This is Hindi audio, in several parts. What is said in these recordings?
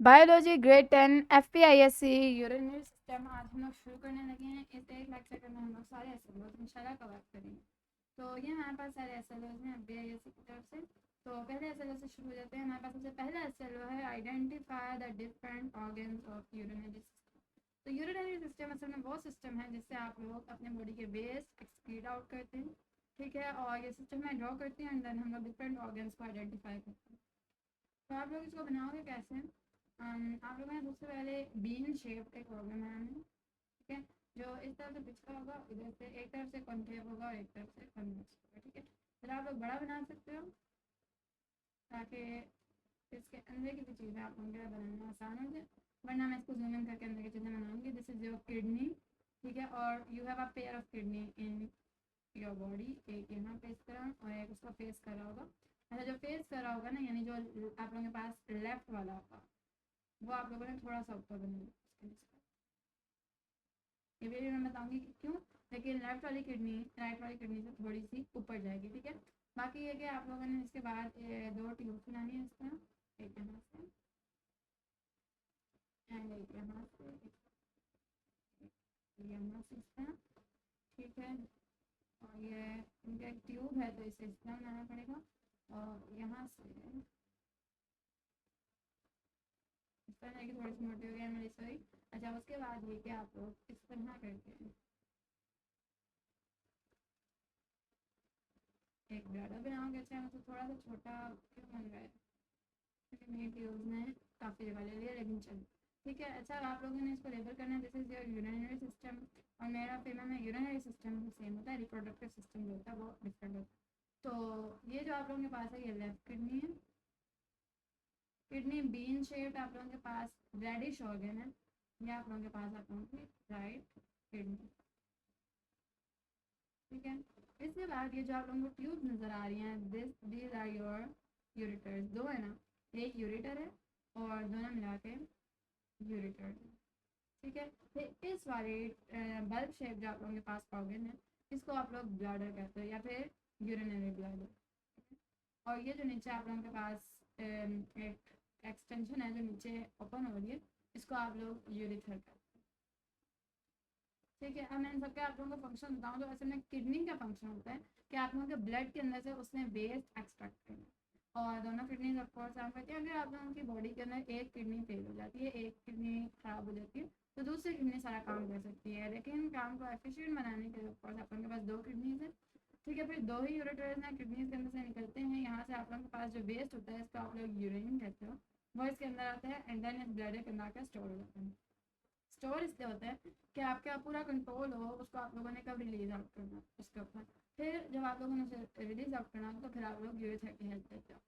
Biology grade 10 FPISC urinary system आज हम लोग शुरू करने लगे हैं। इस एक लेक्चर में हम लोग सारे एसएलओज इंशाल्लाह कवर करेंगे। तो ये हमारे पास सारे एसएलओज हैं FPISC की तरफ से। तो पहले एसएलओ से शुरू हो जाते हैं। हमारे पास सबसे पहला एसएलओ है identify the different organs of urinary system. तो यूरिनरी सिस्टम असल में वो सिस्टम है जिससे आप लोग अपने बॉडी के वेस्ट एक्सक्रीट आउट करते हैं, ठीक है। और ये सिस्टम में ड्रॉ करते हैं एंड देन हम लोग डिफरेंट ऑर्गन्स को आइडेंटिफाई करते हैं। तो आप लोग इसको बनाओगे कैसे? आप लोगों ने सबसे पहले बीन शेप एक ऑर्गन बनाना है, ठीक है, जो इस तरफ से पिछड़ा होगा, इधर से एक तरफ से कॉन्केव होगा और एक तरफ से कन्वेक्स होगा, ठीक है। फिर आप लोग बड़ा बना सकते हो ताकि इसके अंदर की भी चीज़ें आप लोगों के बनाना आसान हो जाए, वरना मैं इसको जूम इन करके अंदर की चीज़ें बनाऊंगी। दिस इज योर किडनी, ठीक है, और you have a pair of kidney in your body. एक यहाँ पे इस तरह और एक उसका फेस कर रहा होगा। अच्छा, जो फेस कर रहा होगा ना, यानी जो आप लोगों के पास लेफ्ट वाला होगा, वो आप लोगों ने थोड़ा सा ऊपर बनाना। ये भी मैं बताऊंगी कि क्यों, लेकिन लेफ्ट वाली किडनी राइट वाली किडनी से थोड़ी सी ऊपर जाएगी, ठीक है। बाकी ये कि आप लोगों ने इसके बाद दो ट्यूब बनानी है इस तरह, एक यहाँ से एंड एक यहाँ से, यहाँ से इस तरह, ठीक है। और ये इनका एक ट्यूब है तो इसे इस तरह बनाना पड़ेगा और यहाँ से इस तरह की थोड़ी सी मोटी हो गई मेरी सॉरी। अच्छा, उसके बाद ये कि आप लोग इस तरह करके एक ब्लैडर बनाओगे। अच्छा, मतलब थोड़ा सा छोटा क्यों बन रहा है, लेकिन ये ट्यूब में काफ़ी जगह ले लिया, लेकिन चलो ठीक है। अच्छा, आप लोगों ने इसको लेबल करना है, this is your urinary system. और मेरा फेमस में यूरिनरी सिस्टम सेम होता है, रिप्रोडक्टिव सिस्टम जो होता है वो डिफरेंट होता है। तो ये जो आप लोगों के पास है ये लेफ्ट किडनी है, किडनी बीन शेप्ड आप लोगों के पास रेडिश ऑर्गन है। ये आप लोगों के पास आप लोगों की राइट किडनी, ठीक है। इसके बाद ये जो आप लोगों को ट्यूब नज़र आ रही हैं, दीज आर योर यूरिटर्स। दो है ना, एक यूरिटर है और दोनों मिला के यूरिटर, ठीक है। फिर इस वाले बल्ब शेप जो आप लोगों के पास ऑर्गन है, इसको आप लोग ब्लैडर कहते हो या फिर यूरिनरी ब्लैडर। और ये जो नीचे आप लोगों के पास एक एक्सटेंशन है जो नीचे ओपन हो रही है, इसको आप लोग यूरिथर कहते हैं, ठीक है। अब मैं इन सबके आप लोगों को फंक्शन बताऊँ तो असल में किडनी का फंक्शन होता है कि आप लोगों के ब्लड के अंदर से उसने वेस्ट एक्सट्रैक्ट करना। और दोनों किडनीज ऑफ कोर्स काम करती है। अगर आप लोगों की बॉडी के अंदर एक किडनी फेल हो जाती है, एक किडनी खराब हो जाती है, तो दूसरी किडनी सारा काम कर सकती है, लेकिन काम को एफिशिएंट बनाने के लिए ऑफ कोर्स आप लोगों के पास दो किडनीज है, ठीक है। फिर दो ही यूरेटर्स हैं, किडनीज के अंदर से निकलते हैं। यहाँ से आप लोगों के पास जो वेस्ट होता है इसको आप लोग यूरिन कहते हो, वो इसके अंदर आता है एंड देन इस ब्लड के अंदर आकर स्टोर हो जाता है। स्टोर इसलिए होता है कि आपका पूरा कंट्रोल हो उसको आप लोगों ने कब रिलीज आउट करना उसके ऊपर। फिर जब आप लोगों ने उसे रिलीज आउट करना तो फिर आप लोग यूरेथर की हेल्प लेते हो।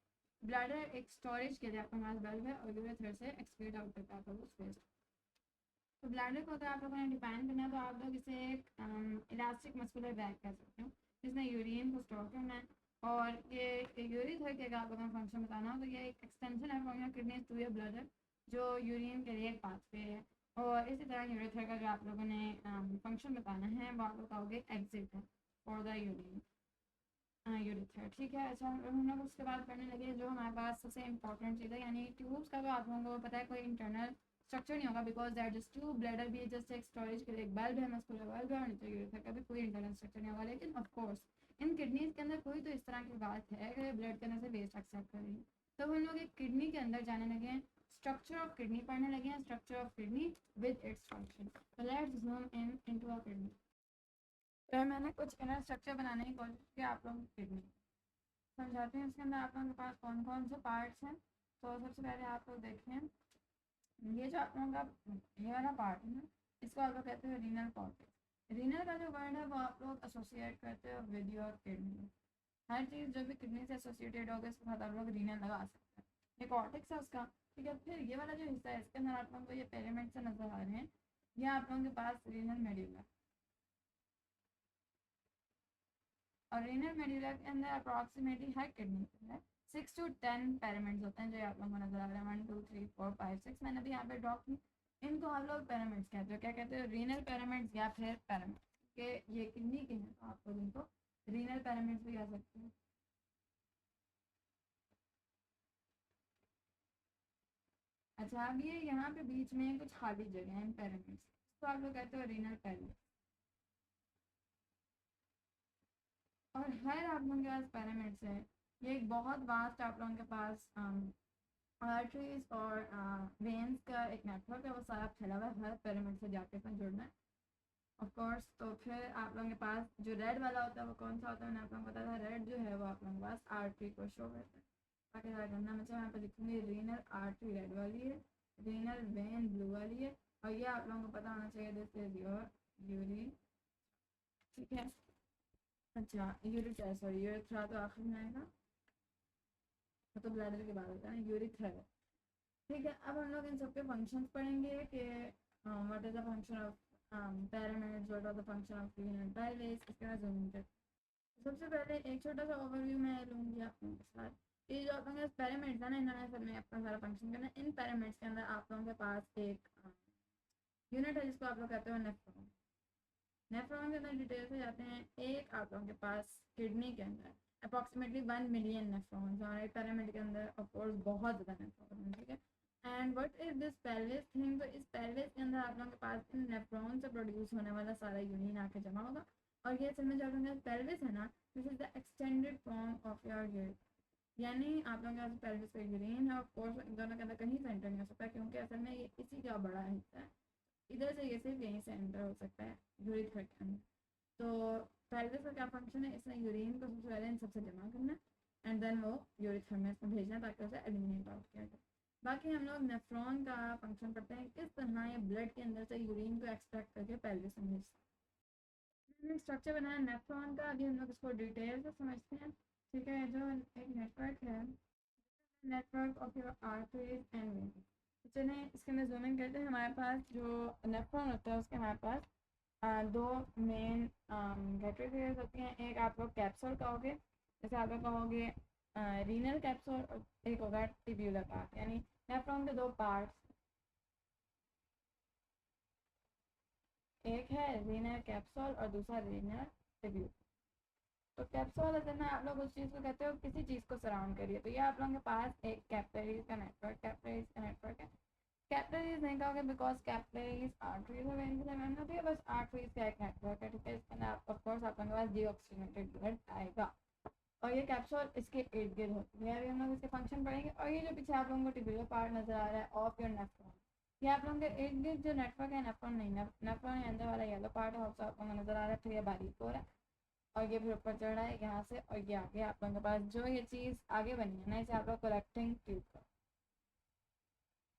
ब्लैडर एक स्टोरेज के लिए आपका पास बल्ब है और यूरेथर से एक्सक्रीट आउट करता है आप लोग उस वेस्ट। तो ब्लैडर को अगर आप लोगों ने डिफाइन करना है तो आप लोग इसे एक इलास्टिक मस्कुलर बैग कह सकते हो जिसमें यूरिन को स्टोर करना है। और ये यूरिथर के अगर आप लोगों को फंक्शन बताना हो तो ये एक एक्सटेंशन है from your kidney to your bladder जो यूरिन के लिए एक पाथवे है। और इसी तरह यूरेथर का जो आप लोगों ने फंक्शन बताना है वो आप लोग कहोगे एग्जिट है फॉर द यूरिन यूरेथर, ठीक है। अच्छा, हम लोग उसके बाद पढ़ने लगे जो हमारे पास सबसे इंपॉर्टेंट चीज़ है, यानी ट्यूब्स का तो आप लोगों को पता है कोई इंटरनल स्ट्रक्चर नहीं होगा because that just tube. Bladder भी जस्ट एक स्टोरेज के लिए एक बल्ब है, मस्कुलर बल्ब है, और नीचे यूरेथर का भी कोई इंटरनल स्ट्रक्चर नहीं होगा। लेकिन ऑफ कोर्स इन किडनीज के अंदर कोई तो इस तरह की बात है कि ब्लड के अंदर से वेस्ट एक्सेप्ट कर रही है। तो हम लोग एक किडनी के अंदर जाने लगे हैं, स्ट्रक्चर ऑफ किडनी पढ़ने लगे हैं, structure of kidney with its function. तो let's zoom in into a kidney. तो मैंने कुछ इनर स्ट्रक्चर बनाने की कोशिश की आप लोगों की किडनी समझाते हैं। इसके अंदर आप लोगों के पास कौन कौन से पार्ट्स हैं। तो सबसे पहले आप लोग देखें, ये जो आप लोगों का ये वाला पार्ट है ना, इसको आप लोग कहते हैं रीनल कॉर्टेक्स। रीनल का जो वर्ड है वो आप लोग एसोसिएट करते हो विद योर किडनी। हर चीज़ जो भी किडनी से एसोसिएटेड होगा इसके साथ आप लोग रीनल लगा सकते हैं। ये कॉर्टेक्स है उसका, ठीक है। फिर ये वाला जो हिस्सा है इसके अंदर आप लोगों को ये पेरिमेड से नजर आ रहे हैं, ये आप लोगों के पास रीनल मेड्यूला। और रीनल मेड्यूला के अंदर अप्रॉक्सीमेटली हर किडनी के अंदर 6 to 10 पैरामिड्स होते हैं जो आप लोगों को नजर आ रहे हैं, 1 2 3 4 5 6 मैंने अभी यहाँ पे ड्रॉ की। इनको हम लोग पैरामिड्स कहते हो, क्या कहते हो, रीनल पैरामिड्स या फिर पैरामिड्स के। ये किडनी के हैं तो आप लोग इनको रीनल पैरामिड्स भी कह सकते हैं। अच्छा, अब ये यहाँ पे बीच में कुछ खाली जगह है पैरामिड्स, तो आप लोग कहते हो रीनल पैलेस। और हर आप लोगों के पास पैरामिड्स है, ये एक बहुत वास्ट आप लोगों के पास आर्टरीज और वेन्स का एक नेटवर्क है, वो सारा फैला हुआ है, हर पैरामिड से जाके अपना जुड़ना है ऑफ कोर्स। तो फिर आप लोगों के पास जो रेड वाला होता है वो कौन सा होता है, मैंने आप लोगों को बताया था, रेड जो है वो आप लोगों के पास आर्टरी को शो करता है। बाकी ज़्यादा करना मैं यहाँ पे लिखूँगी रीनल आर्टरी रेड वाली है, रीनल वेन ब्लू वाली है, और ये आप लोगों को पता होना चाहिए दिस इज योर यूरिन। ठीक है, अच्छा यूरिथ्रा, सॉरी यूरिथ्रा तो आखिर में आएगा, तो ब्लैडर के बाद होता है यूरिथ्रा। ठीक है, अब हम लोग इन सबके फंक्शंस पढ़ेंगे कि what is the function of pyramids, what are the function of renal pelvis, इसके बाद जूमिंग करते। सबसे पहले एक छोटा सा ओवरव्यू मैं लूँगी आप लोगों के साथ। ये जो आप लोगों के पैरामिड्स है ना, इन्होंने सब में अपना सारा फंक्शन करना है। इन पैरामिड्स के अंदर आप लोगों के पास एक यूनिट है जिसको आप लोग कहते हो नेफ्रॉन। नेफ्रॉन के अंदर डिटेल से जाते हैं, एक आप लोगों के पास किडनी के अंदर अप्रॉक्सीमेटली 1 मिलियन नेफ्रॉन्स, और एक पैरामिड के अंदर ऑफकोर्स बहुत ज़्यादा नेफ्रॉन। ठीक है, and what is this pelvis thing, तो इस पेल्विस के अंदर आप लोगों के पास इन नेफ्रॉन से प्रोड्यूस होने वाला सारा यूरिन आके जमा होगा। और ये असल में जो आप लोगों का पेल्विस है ना, this is the extended form of your urine, यानी आप लोगों के पास पेल्विस का यूरिन है, ऑफ कोर्स इन दोनों के अंदर कहीं से एंटर नहीं हो सकता, क्योंकि असल में ये इसी का बड़ा हिस्सा है, इधर से ये सिर्फ यहीं से एंटर हो सकता है यूरिथ्रा के अंदर। तो पेल्विस का क्या फंक्शन है, इसने यूरिन को सबसे पहले इन सबसे जमा करना है एंड देन वो यूरिथ्रा में इसमें भेजना ताकि उसे एलिमिनेट आउट किया जाए। बाकी हम लोग नेफ्रॉन का फंक्शन पढ़ते हैं, किस तरह ये ब्लड के अंदर से यूरिन को एक्सट्रैक्ट करके पेल्विस में भेजता। स्ट्रक्चर बनाया नेफ्रॉन का, अभी हम लोग इसको डिटेल से समझते हैं। ठीक है, जो एक नेटवर्क है, network of your arteries and veins. चलिए इसके अंदर जूमिंग करते हैं। हमारे पास जो नेफ्रॉन होता है उसके हमारे पास दो मेन कैटेगरीज होती हैं। एक आप लोग कैप्सूल कहोगे, जैसे आप लोग कहोगे रीनल कैप्सूल, और एक होगा टिब्यूलर पार्ट, यानी नेफ्रॉन के दो पार्ट्स, एक है रीनल कैप्सूल और दूसरा रीनल टिब्यूल। तो कैप्सूल असल में आप लोग उस चीज़ को कहते हो किसी चीज़ को सराउंड करिए, तो ये आप लोगों के पास एक कैपिलरीज का नेटवर्क, कैपिलरीज का नेटवर्क है। कैपिलरीज नहीं कहोगे बिकॉज कैपिलरीज आर्टरीज और वेन्स में होती है, बस आर्टरीज का एक नेटवर्क है। ठीक है, इसके अंदर ऑफ कोर्स आप लोगों के पास डीऑक्सीजनेटेड ब्लड आएगा, और ये कैप्सूल इसके इर्द गिर्द होती है। अभी हम लोग इसके फंक्शन पढ़ेंगे। और ये जो पीछे आप लोगों को टिब्यूलर पार्ट नजर आ रहा है ऑफ योर नेफ्रॉन, ये आप लोगों के इर्द गिर्द जो नेटवर्क है, नेफ्रॉन नहीं, नेफ्रॉन के अंदर वाला येलो पार्ट है, आप लोगों को नजर आ रहा है, तो ये बारीक हो रहा है, और ये फिर ऊपर चढ़ रहा है यहाँ से, और ये आगे आप लोगों के पास जो ये चीज़ आगे बनी है ना, इसे आप लोग कलेक्टिंग ट्यूब का,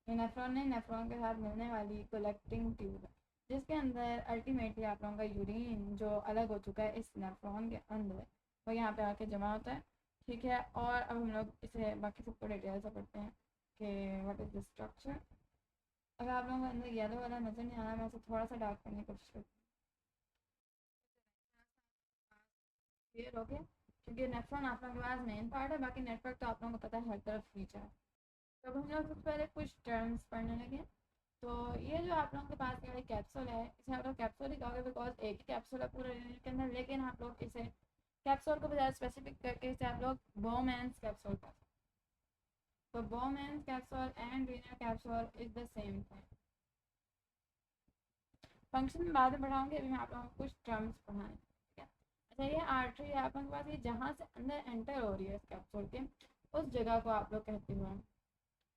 ये नेफ्रॉन नहीं, नेफ्रॉन के साथ मिलने वाली कलेक्टिंग ट्यूब है, जिसके अंदर अल्टीमेटली आप लोगों का यूरिन जो अलग हो चुका है इस नेफ्रॉन के अंदर, वो यहाँ पे आके जमा होता है। ठीक है, और अब हम लोग इसे बाकी सबको डिटेल से पढ़ते हैं कि व्हाट इज द स्ट्रक्चर। अगर आप लोगों को अंदर येलो वाला नजर नहीं आ रहा, मैं इसे थोड़ा सा डार्क करने की कोशिश करती हूँ। क्लियर हो गया, क्योंकि नेफ्रॉन आप लोगों के पास मेन पार्ट है, बाकी नेटवर्क तो आप लोगों को पता है हर तरफ फीचर है। तो अब हम लोग सबसे पहले कुछ टर्म्स पढ़ने लगे। तो ये जो आप लोगों के पास ये कैप्सूल है, इसे आप लोग कैप्सूल ही कहोगे बिकॉज एक ही कैप्सूल है पूरे यूनिट के अंदर, लेकिन आप लोग इसे कैप्सूल को ज़्यादा स्पेसिफिक करके इसे आप लोग बोमेंस कैप्सूल कहते हैं। तो बोमेंस capsule and renal capsule is the same thing. Function में बाद में पढ़ाऊंगी, अभी मैं आप लोगों को कुछ टर्म्स पढ़ाएं। ठीक है, अच्छा ये आर्टरी आप लोगों के पास, ये जहाँ से अंदर एंटर हो रही है इस कैप्सूल के, उस जगह को आप लोग कहते हो,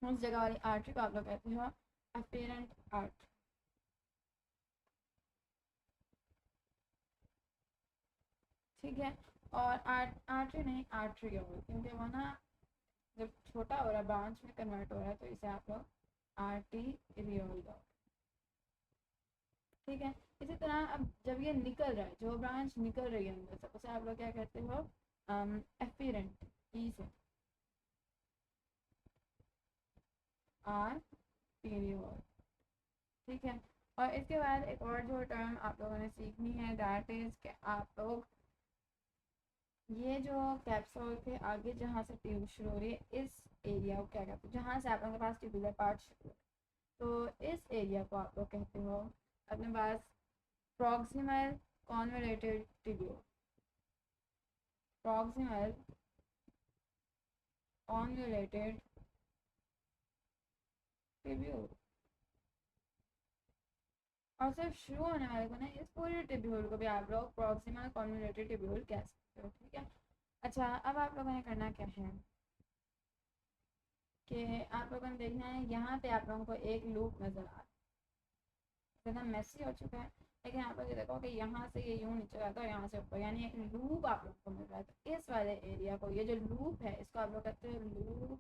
उस जगह वाली आर्टरी को आप लोग कहते हो अफेरेंट आर्टरी। ठीक है, और आर्टरी नहीं आर्ट्रियोल, क्योंकि वो ना जब छोटा हो रहा है ब्रांच में कन्वर्ट हो रहा है, तो इसे आप लोग आर्टीरियोल दो। ठीक है, इसी तरह अब जब ये निकल रहा है, जो ब्रांच निकल रही है अंदर से, उसे आप लोग क्या कहते हो, एफिरेंट, ई से आर्टीरियोल। ठीक है, और इसके बाद एक और जो टर्म आप लोगों ने सीखनी है, दैट इज कि आप लोग ये जो कैप्सूल के आगे जहाँ से ट्यूब शुरू हो रही है, इस एरिया को क्या कहते हैं, जहाँ से आप लोगों के पास ट्यूबुलर पार्ट शुरू है, तो इस एरिया को आप लोग कहते हो अपने पास proximal convoluted tubule, proximal convoluted tubule, और सिर्फ शुरू होने वाले को ना इस पूरे टिब्यूल को भी आप लोग प्रॉक्सिमल कॉन्वोल्यूटेड टिब्यूल कह सकते हो, ठीक है। अच्छा, अब आप लोगों ने करना क्या है कि आप लोगों ने देखना है, यहाँ पे आप लोगों को एक लूप नज़र आ रहा है, एकदम मैसी हो चुका है, लेकिन आप लोग ये देखो कि यहाँ से ये यूँ नीचे जाता है और यहाँ से ऊपर, यानी एक लूप आप लोगों को मिल रहा है। तो इस वाले एरिया को, ये जो लूप है, इसको आप लोग कहते हैं लूप।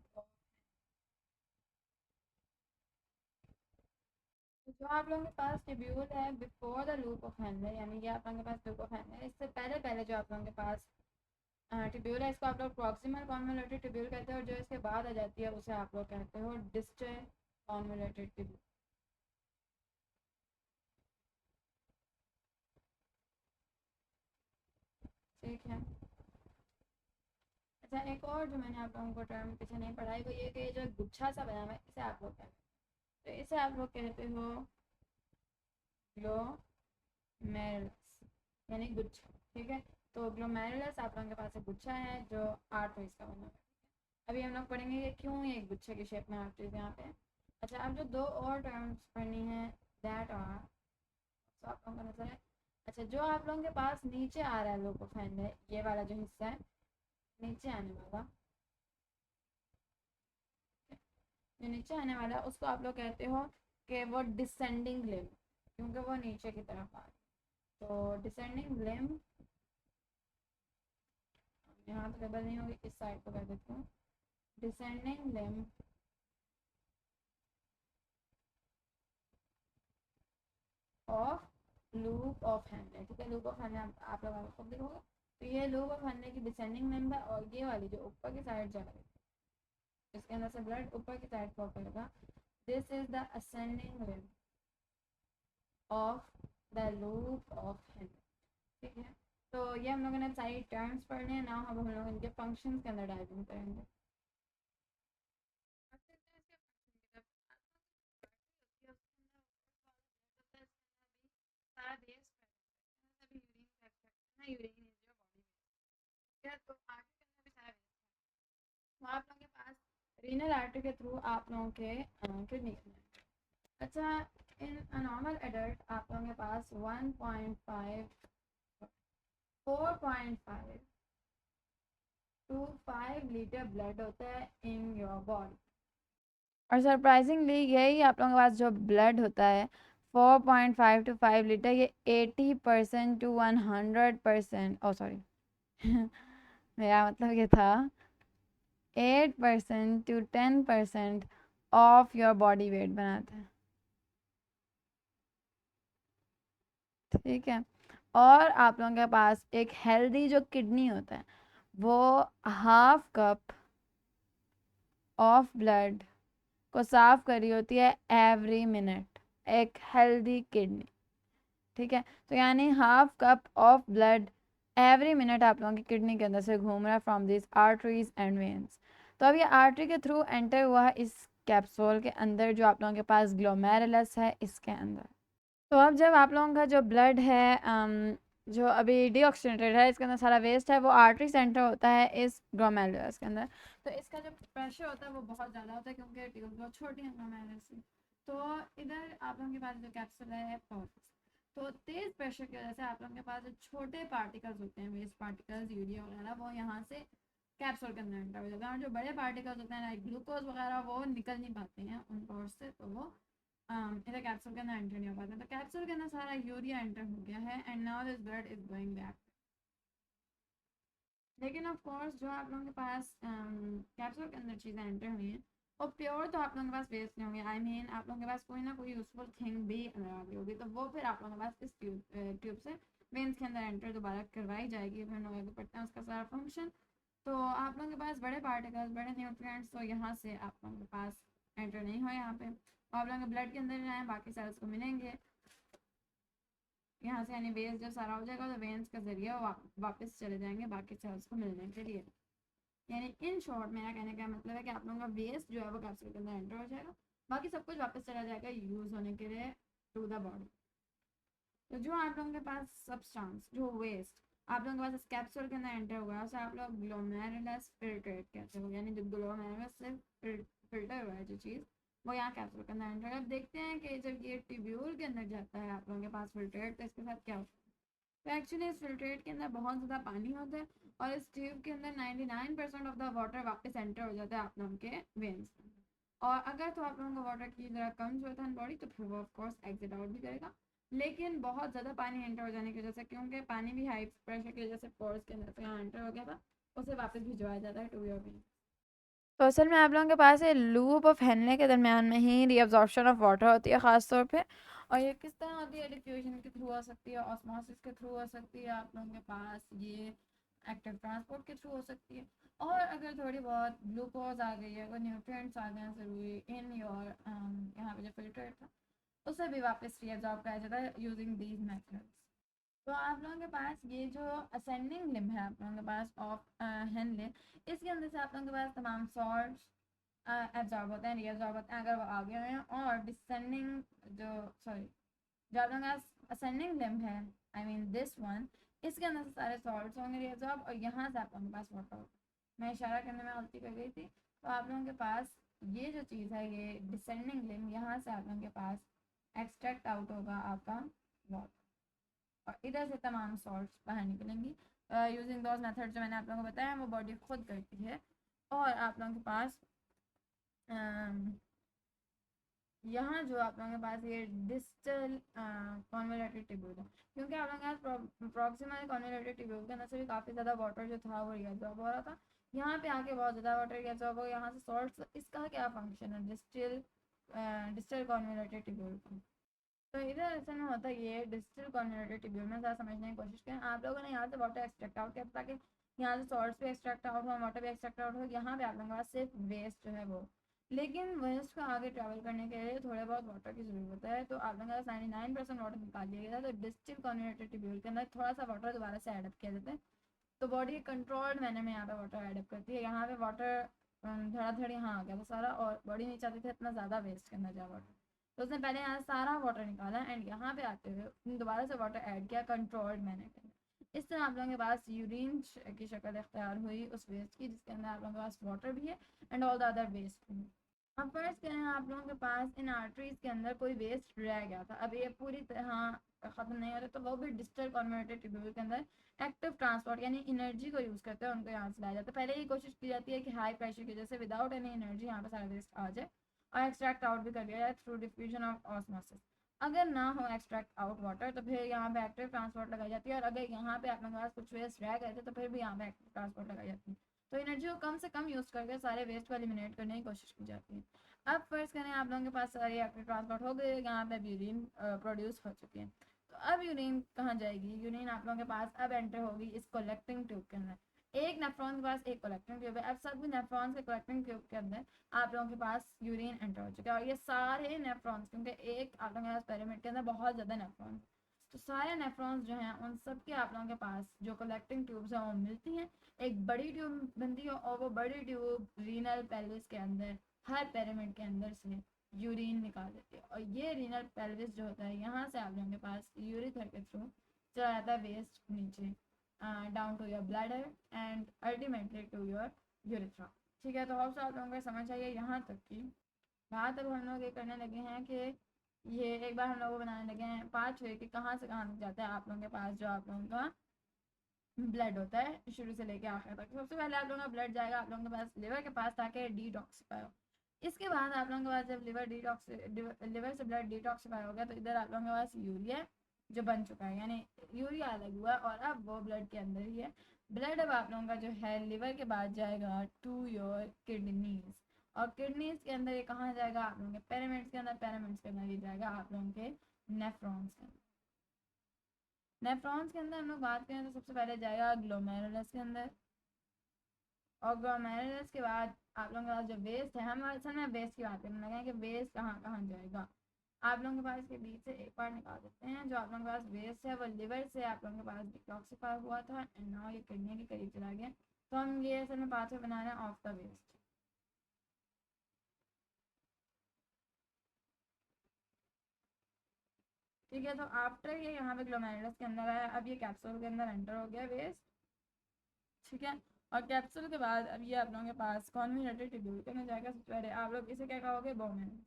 तो जो आप लोगों के पास टिब्यूल है before the loop of Henle, यानी कि आप लोगों के पास लूप ऑफ हैंडल है, इससे पहले पहले जो आप लोगों के पास टिब्यूल है, इसको आप लोग प्रॉक्सिमल कॉन्वोल्यूटेड टिब्यूल कहते हैं, और जो इसके बाद आ जाती है उसे आप लोग कहते हो डिस्टल कॉन्वोल्यूटेड टिब्यूल, ठीक है। अच्छा, एक और जो मैंने आप लोगों को टर्म पीछे नहीं पढ़ाई, वो ये कि जो गुच्छा सा बना हुआ है, इसे आप लोग कहते हैं, तो इसे आप लोग कहते हो ग्लोमेरुलस, यानी गुच्छा, ठीक है। तो ग्लोमेरुलस आप लोगों के पास एक गुच्छा है जो आर्टरीज का बना हुआ है। अभी हम लोग पढ़ेंगे कि क्यों ये एक गुच्छे की शेप में आर्टरीज यहाँ पे। अच्छा, अब जो दो और टर्म्स पढ़नी है, दैट आर, तो आप लोगों को नजर है। अच्छा, जो आप लोगों के पास नीचे आ रहा है लोकोफेन है, ये वाला जो हिस्सा है नीचे आने वाला, जो नीचे आने वाला है उसको आप लोग कहते हो कि वो डिसेंडिंग लिम्ब, क्योंकि वो नीचे की तरफ आ रहा है। तो डिसेंडिंग लिम्ब, यहाँ तो लेबल नहीं होगी, इस साइड को कर देती हूँ, descending limb of loop of Henle, ठीक है। लूप ऑफ हैंडल आप लोगों को देखोगे, तो ये लूप ऑफ हैंडल की डिसेंडिंग लिम्ब है, और ये वाली जो ऊपर की साइड जा रही है, इसके अंदर से ब्लड ऊपर की साइड फ्लो करेगा, this is the ascending limb of the loop of Henle, ठीक है। तो ये हम लोगों ने सारी टर्म्स पढ़ने हैं ना, अब हम लोग इनके फंक्शंस के अंदर डाइव इन करेंगे। तो आप लोगों के पास रीनल आर्टरी के थ्रू आप लोगों के किडनी करना है। अच्छा, इन नॉर्मल एडल्ट आप लोगों के पास 1.5 4.5 टू 5 लीटर ब्लड होता है इन योर बॉडी, और सरप्राइजिंगली यही आप लोगों के पास जो ब्लड होता है 4.5 to 5 लीटर, ये 80% to 100%, ओ सॉरी मेरा मतलब ये था 8% to 10% of your body weight बनाता है, ठीक है। और आप लोगों के पास एक हेल्दी जो किडनी होता है, वो हाफ कप ऑफ ब्लड को साफ कर रही होती है एवरी मिनट, एक हेल्दी किडनी, ठीक है। तो यानी half cup of blood every minute आप लोगों की किडनी के अंदर से घूम रहा है from this arteries and veins. तो अब ये आर्टरी के थ्रू एंटर हुआ है इस कैप्सूल के अंदर, जो आप लोगों के पास ग्लोमेरुलस है इसके अंदर। तो अब जब आप लोगों का जो ब्लड है जो अभी डीऑक्सीजनेटेड है, इसके अंदर सारा वेस्ट है, वो आर्टरी सेंटर होता है इस ग्लोमेरुलस के अंदर। तो इसका जो प्रेशर होता है वो बहुत ज़्यादा होता है, क्योंकि ट्यूब बहुत छोटी है ग्लोमेरुलस की। तो इधर आप लोगों के पास जो कैप्सूल है पॉज, तो तेज़ प्रेशर की वजह से आप लोगों के पास जो छोटे पार्टिकल्स होते हैं, वेस्ट पार्टिकल्स, यूरिया वगैरह, वो यहाँ से कैप्सूल के अंदर एंटर हो जाता है, और जो बड़े पार्टिकल्स होते हैं लाइक ग्लूकोज वगैरह, वो निकल नहीं पाते हैं उन पोर्स से, तो वो इधर कैप्सूल के अंदर एंटर नहीं हो पाता। तो कैप्सूल के अंदर सारा यूरिया एंटर हो गया है, and now this blood is going back. लेकिन ऑफ कोर्स जो आप लोगों के पास कैप्सूल के अंदर चीज़ें एंटर हुई हैं, और प्योर तो आप लोगों के पास वेस्ट नहीं होंगे, आई मीन आप लोगों के पास कोई ना कोई यूजफुल थिंग भी अंदर आ गई होगी, तो वो फिर आप लोगों के पास इस ट्यूब से वेन्स के अंदर एंटर दोबारा करवाई जाएगी, फिर नोए को पड़ता है उसका सारा फंक्शन। तो आप लोगों के पास बड़े पार्टिकल्स, बड़े न्यूट्रिएंट्स, तो यहाँ से आप लोगों के पास एंटर नहीं हुए यहाँ पे, आप लोगों के ब्लड के अंदर जाए, बाकी सेल्स को मिलेंगे यहाँ से, यानी वेस्ट जब सारा हो जाएगा तो वेन्स का जरिए वापस चले जाएंगे बाकी सेल्स को मिलने के लिए। यानी इन शॉर्ट मेरा कहने का मतलब है कि आप लोगों का वेस्ट जो है वो कैप्सूल के अंदर एंटर हो जाएगा, बाकी सब कुछ वापस चला जाएगा यूज़ होने के लिए टू द बॉडी। तो जो आप लोगों के पास सब्सटेंस, जो वेस्ट आप लोगों के पास इस कैप्सूल के अंदर एंटर हुआ है, उसे आप लोग ग्लोमेरुलस फिल्ट्रेट कहते हो, यानी जो ग्लोमेरुलस से फिल्टर हुआ है जो चीज़, वो यहाँ कैप्सूल के अंदर एंटर। अब देखते हैं कि जब ये ट्यूब्यूल के अंदर जाता है आप लोगों के पास फिल्ट्रेट, तो इसके साथ क्या होता है। तो एक्चुअली इस फिल्ट्रेट के अंदर बहुत ज़्यादा पानी होता है और इस ट्यूब के अंदर 99% ऑफ द वाटर वापस एंटर हो जाता है आप लोगों के वेन्स में। और अगर तो आप लोगों को वाटर की ज़रा कम जरूरत है बॉडी, तो फिर वो ऑफकोर्स एग्जिट आउट भी करेगा। लेकिन बहुत ज़्यादा पानी एंटर हो जाने की वजह से, क्योंकि पानी भी हाई प्रेशर की वजह से पोर्स के अंदर से यहाँ एंटर हो गया था, उसे वापस भिजवाया जाता है टू योर वेन्स। तो असल में आप लोगों के पास है लूप ऑफ हेनले के दरमियान में ही रीअब्जॉर्प्शन ऑफ वाटर होती है ख़ास तौर पे। और ये किस तरह होती है, डिफ्यूजन के थ्रू हो सकती है, ऑस्मोसिस के थ्रू हो सकती है, आप लोगों के पास ये एक्टिव ट्रांसपोर्ट के थ्रू हो सकती है। और अगर थोड़ी बहुत ग्लूकोज आ गई है, अगर न्यूट्रिएंट्स आ गए हैं ज़रूरी इन योर यहाँ पे जो फिल्टर था, उसे भी वापस रीअब्जॉर्ब किया जाता है यूजिंग दीज मेथड्स। तो आप लोगों के पास ये जो असेंडिंग लिम्ब है आप लोगों के पास ऑफ हेनले, इसके अंदर से आप लोगों के पास तमाम सॉल्ट्स एब्जॉर्ब होते हैं, रीअब्जॉर्ब होते हैं अगर वो आ गए हैं। और डिसेंडिंग जो सॉरी जो आप लोगों के पास असेंडिंग लिम्ब है, आई मीन दिस वन, इसके अंदर से सारे सॉल्ट्स होंगे रीअब्जॉर्ब, और यहाँ से आप लोगों के पास वाटर होगा। मैं इशारा करने में गलती कर गई थी। तो आप लोगों के पास ये जो चीज़ है, ये डिसेंडिंग लिम्ब, यहाँ से आप लोगों के पास एक्सट्रैक्ट आउट होगा आपका वाटर, और इधर से तमाम सॉल्ट्स बाहर निकलेंगी यूजिंग दोज मेथड जो मैंने आप लोगों को बताया, वो बॉडी खुद करती है। और आप लोगों के पास यहाँ जो आप लोगों के पास ये डिस्टल कॉन्वोल्यूटेड ट्यूब्यूल है, क्योंकि आप लोगों के पास प्रॉक्सिमल कॉन्वोल्यूटेड ट्यूब्यूल के अंदर से भी काफ़ी ज़्यादा वाटर जो था वो रिएब्जॉर्ब हो रहा था। यहाँ पे आके बहुत ज़्यादा वाटर रिएब्जॉर्ब हो, यहाँ से सॉल्ट्स, इसका क्या फंक्शन है डिस्टल कॉन्वोल्यूटेड ट्यूब्यूल का। तो इधर असल में होता ये डिस्टल कॉन्वोल्यूटेड ट्यूब्यूल में ज़रा समझने की कोशिश करें। आप लोगों ने यहाँ से वाटर एक्सट्रैक्ट आउट किया ताकि यहाँ से सॉल्ट्स भी एक्सट्रैक्ट आउट हो, वाटर भी एक्सट्रैक्ट आउट हो। यहाँ पे आप लोगों के पास सिर्फ वेस्ट जो है वो, लेकिन वेस्ट को आगे ट्रैवल करने के लिए थोड़े बहुत वाटर की ज़रूरत है। तो आप लोगों का 99% वाटर निकाल लिया गया था, तो डिस्टिल कॉन्वोल्यूटेड ट्यूब्यूल के अंदर थोड़ा सा वाटर दोबारा से एडअप किया जाता है। तो बॉडी कंट्रोल्ड मैनर में यहाँ पे वाटर एडअप करती है। यहाँ पे वाटर धड़ाधड़ यहाँ आ गया था सारा, और बॉडी नहीं चाहती थी इतना ज़्यादा वेस्ट करना जाए वाटर, तो उसने पहले यहाँ सारा वाटर निकाला एंड यहाँ पे आते हुए दोबारा से वाटर ऐड किया कंट्रोल्ड मैनर के अंदर। इस तरह आप लोगों के पास यूरिन की शक्ल इख्तियार हुई उस वेस्ट की, जिसके अंदर आप लोगों के पास वाटर भी है and all the other waste भी। अब फर्ज करें आप लोगों के पास इन आर्टरीज के अंदर कोई वेस्ट रह गया था, अब ये पूरी तरह ख़त्म नहीं हो रहा, तो वो भी डिस्टल कॉन्वर्टेड ट्यूब्यूल के अंदर एक्टिव ट्रांसपोर्ट यानी एनर्जी को यूज़ करते हैं, उनको यहाँ से लाया जाता है। पहले ही कोशिश की जाती है कि हाई प्रेशर की वजह से विदाउट एनी एनर्जी यहाँ पर सारा वेस्ट आ जाए और एक्सट्रैक्ट आउट भी कर दिया जाए थ्रू डिफ्यूजन ऑफ ऑस्मोसिस। अगर ना हो एक्सट्रैक्ट आउट वाटर, तो फिर यहाँ पे एक्टिव ट्रांसपोर्ट लगाई जाती है, और अगर यहाँ पे आप लोगों के पास कुछ वेस्ट रह गए थे तो फिर भी यहाँ पे एक्टिव ट्रांसपोर्ट लगाई जाती है। तो एनर्जी को कम से कम यूज़ करके सारे वेस्ट को एलिमिनेट करने की कोशिश की जाती है। अब फर्ज करें आप लोगों के पास सारी एक्टिव ट्रांसपोर्ट हो गई, यहाँ पे यूरिन प्रोड्यूस हो चुकी है। तो अब यूरिन कहाँ जाएगी, यूरिन आप लोगों के पास अब एंटर होगी इस कलेक्टिंग ट्यूब के अंदर। एक नेफ्रॉन के पास एक कलेक्टिंग ट्यूब है, अब सभी नेफ्रॉन्स के कलेक्टिंग ट्यूब के अंदर आप लोगों के पास यूरिन एंटर हो चुका है। और ये सारे नेफ्रॉन्स, क्योंकि एक आप लोगों के पास पिरामिड के अंदर बहुत ज़्यादा नेफ्रॉन्स, तो सारे नेफ्रॉन्स जो हैं उन सब के आप लोगों के पास जो कलेक्टिंग ट्यूब्स हैं वो मिलती हैं, एक बड़ी ट्यूब बनती है, और वो बड़ी ट्यूब रीनल पेल्विस के अंदर हर पिरामिड के अंदर से यूरिन निकाल देती है। और ये रीनल पेल्विस जो होता है, यहाँ से आप लोगों के पास यूरिथर के थ्रू चला जाता है वेस्ट नीचे down to your bladder and ultimately to your urethra. ठीक है, तो होप आप लोगों को समझ आइए यहाँ तक की बात। अब हम लोग ये करने लगे हैं कि ये एक बार हम लोग बनाने लगे हैं पाँच वे कि कहाँ से कहाँ तक जाता है आप लोगों के पास जो आप लोगों का ब्लड होता है शुरू से लेके आखिर तक। सबसे पहले आप लोगों का ब्लड जाएगा आप लोगों के पास लिवर के पास ताकि डिटॉक्सिफाई हो। इसके बाद आप लोगों के पास जब लिवर से ब्लड डिटॉक्सिफाई हो गया, तो इधर आप लोगों के पास यूरिया जो बन चुका है, यानी यूरिया अलग हुआ और अब वो ब्लड के अंदर ही है। ब्लड अब आप लोगों का जो है लिवर के बाद जाएगा टू योर किडनीज, और किडनीज के अंदर ये कहाँ जाएगा, आप लोगों के पिरामिड्स के अंदर, पिरामिड्स के अंदर ये जाएगा आप लोगों के नेफ्रॉन्स के अंदर। नेफ्रॉन्स के अंदर हम लोग बात करें तो सबसे पहले जाएगा ग्लोमेरुलस के अंदर, और ग्लोमेरुलस के बाद आप लोगों के पास जो वेस्ट है, हम असल में वेस्ट की बात करने लगे हैं कि वेस्ट कहाँ कहाँ जाएगा। आप लोगों के पास के बीच से एक बार निकाल देते हैं, जो आप लोगों के पास वेस्ट है वो लिवर से आप लोगों के पास डिटॉक्सिफाई हुआ था एंड नाउ ये किडनी के करीब चला गया। तो हम ये असल में पाथवे बना रहे हैं ऑफ द वेस्ट। ठीक है, तो आफ्टर ये यहाँ पे ग्लोमेरुलस के अंदर आया, अब ये कैप्सूल के अंदर एंटर हो गया वेस्ट। ठीक है, और कैप्सूल के बाद अब ये आप लोगों के पास कॉन्विनेटेड ट्यूब्यूल करने जाएगा। सबसे पहले आप लोग इसे क्या कहोगे, बोमेंस,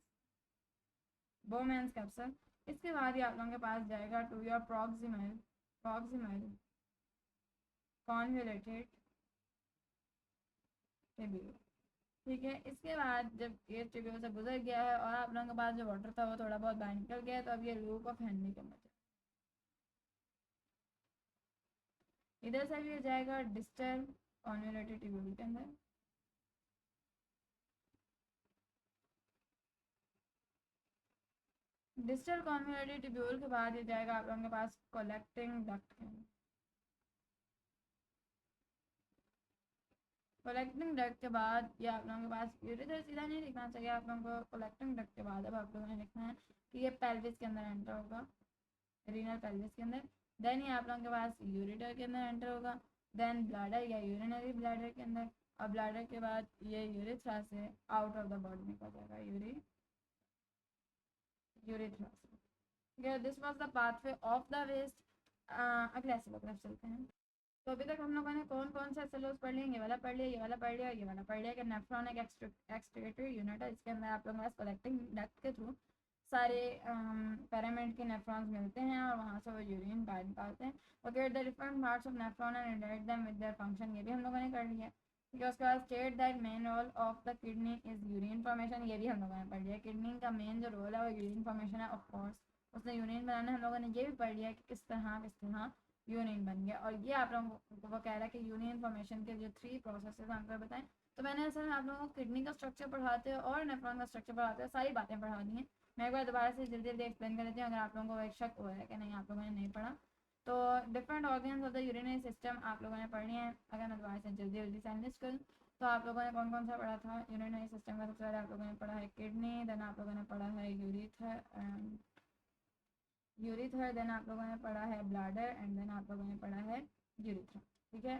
बोमेंस कैप्सूल। इसके बाद ये आप लोगों के पास जाएगा to your proximal proximal convoluted tubule. ठीक है, इसके बाद जब ये ट्यूब्यूल से गुजर गया है और आप लोगों के पास जो वाटर था वो थोड़ा बहुत बाहर निकल गया है, तो अब ये लूप ऑफ हेनरी के अंदर इधर से भी जाएगा डिस्टल कॉन्वोलेटेड ट्यूब्यूल के अंदर। डिस्टल कॉन्वोलेटेड ट्यूब्यूल के बाद ये जाएगा आप लोगों के पास कलेक्टिंग डक्ट के अंदर। कलेक्टिंग डक्ट के बाद ये आप लोगों के पास यूरेथर सीधा नहीं लिखना चाहिए आप लोगों को। कलेक्टिंग डक्ट के बाद अब आप लोगों ने लिखना है कि ये पेल्विस के अंदर एंटर होगा, रीनल पेल्विस के अंदर। देन ये आप लोगों के पास यूरेटर के अंदर एंटर होगा, देन ब्लैडर या यूरिनरी ब्लैडर के अंदर, और ब्लैडर के बाद ये यूरेथ्रा से आउट ऑफ द बॉडी निकल जाएगा, यूरेथ्रा से। This was the pathway of the waste. अगले एसएलओ की तरफ चलते हैं। तो अभी तक हम लोगों ने कौन कौन से एसएलओस पढ़ लिए, ये वाला पढ़ लिया, ये वाला पढ़ लिया, ये वाला पढ़ लिया कि नेफ्रॉन एक एक्सक्रीटरी यूनिट है। इसके अंदर आप लोगों के पास कलेक्टिंग डक्ट के थ्रू सारे पैरामिड के नेफ्रॉन्स मिलते हैं और वहाँ से वो यूरिन बाहर निकालते हैं। Locate the different parts of nephron and indirect them with their function, ये भी हम लोगों ने कर लिया। ठीक है, उसके बाद state that main role of the kidney is urine formation, ये भी हम लोगों ने पढ़ लिया। किडनी का मेन जो रोल है वो यूरिन फॉर्मेशन है, ऑफ कोर्स उसने यूरिन बनाना है। हम लोगों ने ये भी पढ़ लिया कि किस तरह यूनियन बन गया। और ये आप लोगों को वो कह रहा है कि यूनियन फॉर्मेशन के जो 3 प्रोसेसेस आपको बताएं। तो मैंने असल में आप लोगों को किडनी का स्ट्रक्चर पढ़ाते हैं और नेफ्रॉन का स्ट्रक्चर पढ़ाते हैं, सारी बातें पढ़ा दी हैं। मैं एक बार दोबारा से जल्दी जल्दी एक्सप्लेन कर देती हूँ, अगर आप लोगों को एक शक हुआ है कि नहीं आप लोगों ने नहीं पढ़ा। तो different organs of the urinary system आप लोगों ने पढ़नी है। अगर मैं दोबारा से जल्दी जल्दी से लिस्ट करूँ तो आप लोगों ने कौन कौन सा पढ़ा था यूरिनरी सिस्टम का। सबसे पहले आप लोगों ने पढ़ा है किडनी, देन आप लोगों ने पढ़ा है यूरिथर, देन आप लोगों ने पढ़ा है ब्लैडर, एंड देन आप लोगों ने पढ़ा है यूरिथ्रा। ठीक है,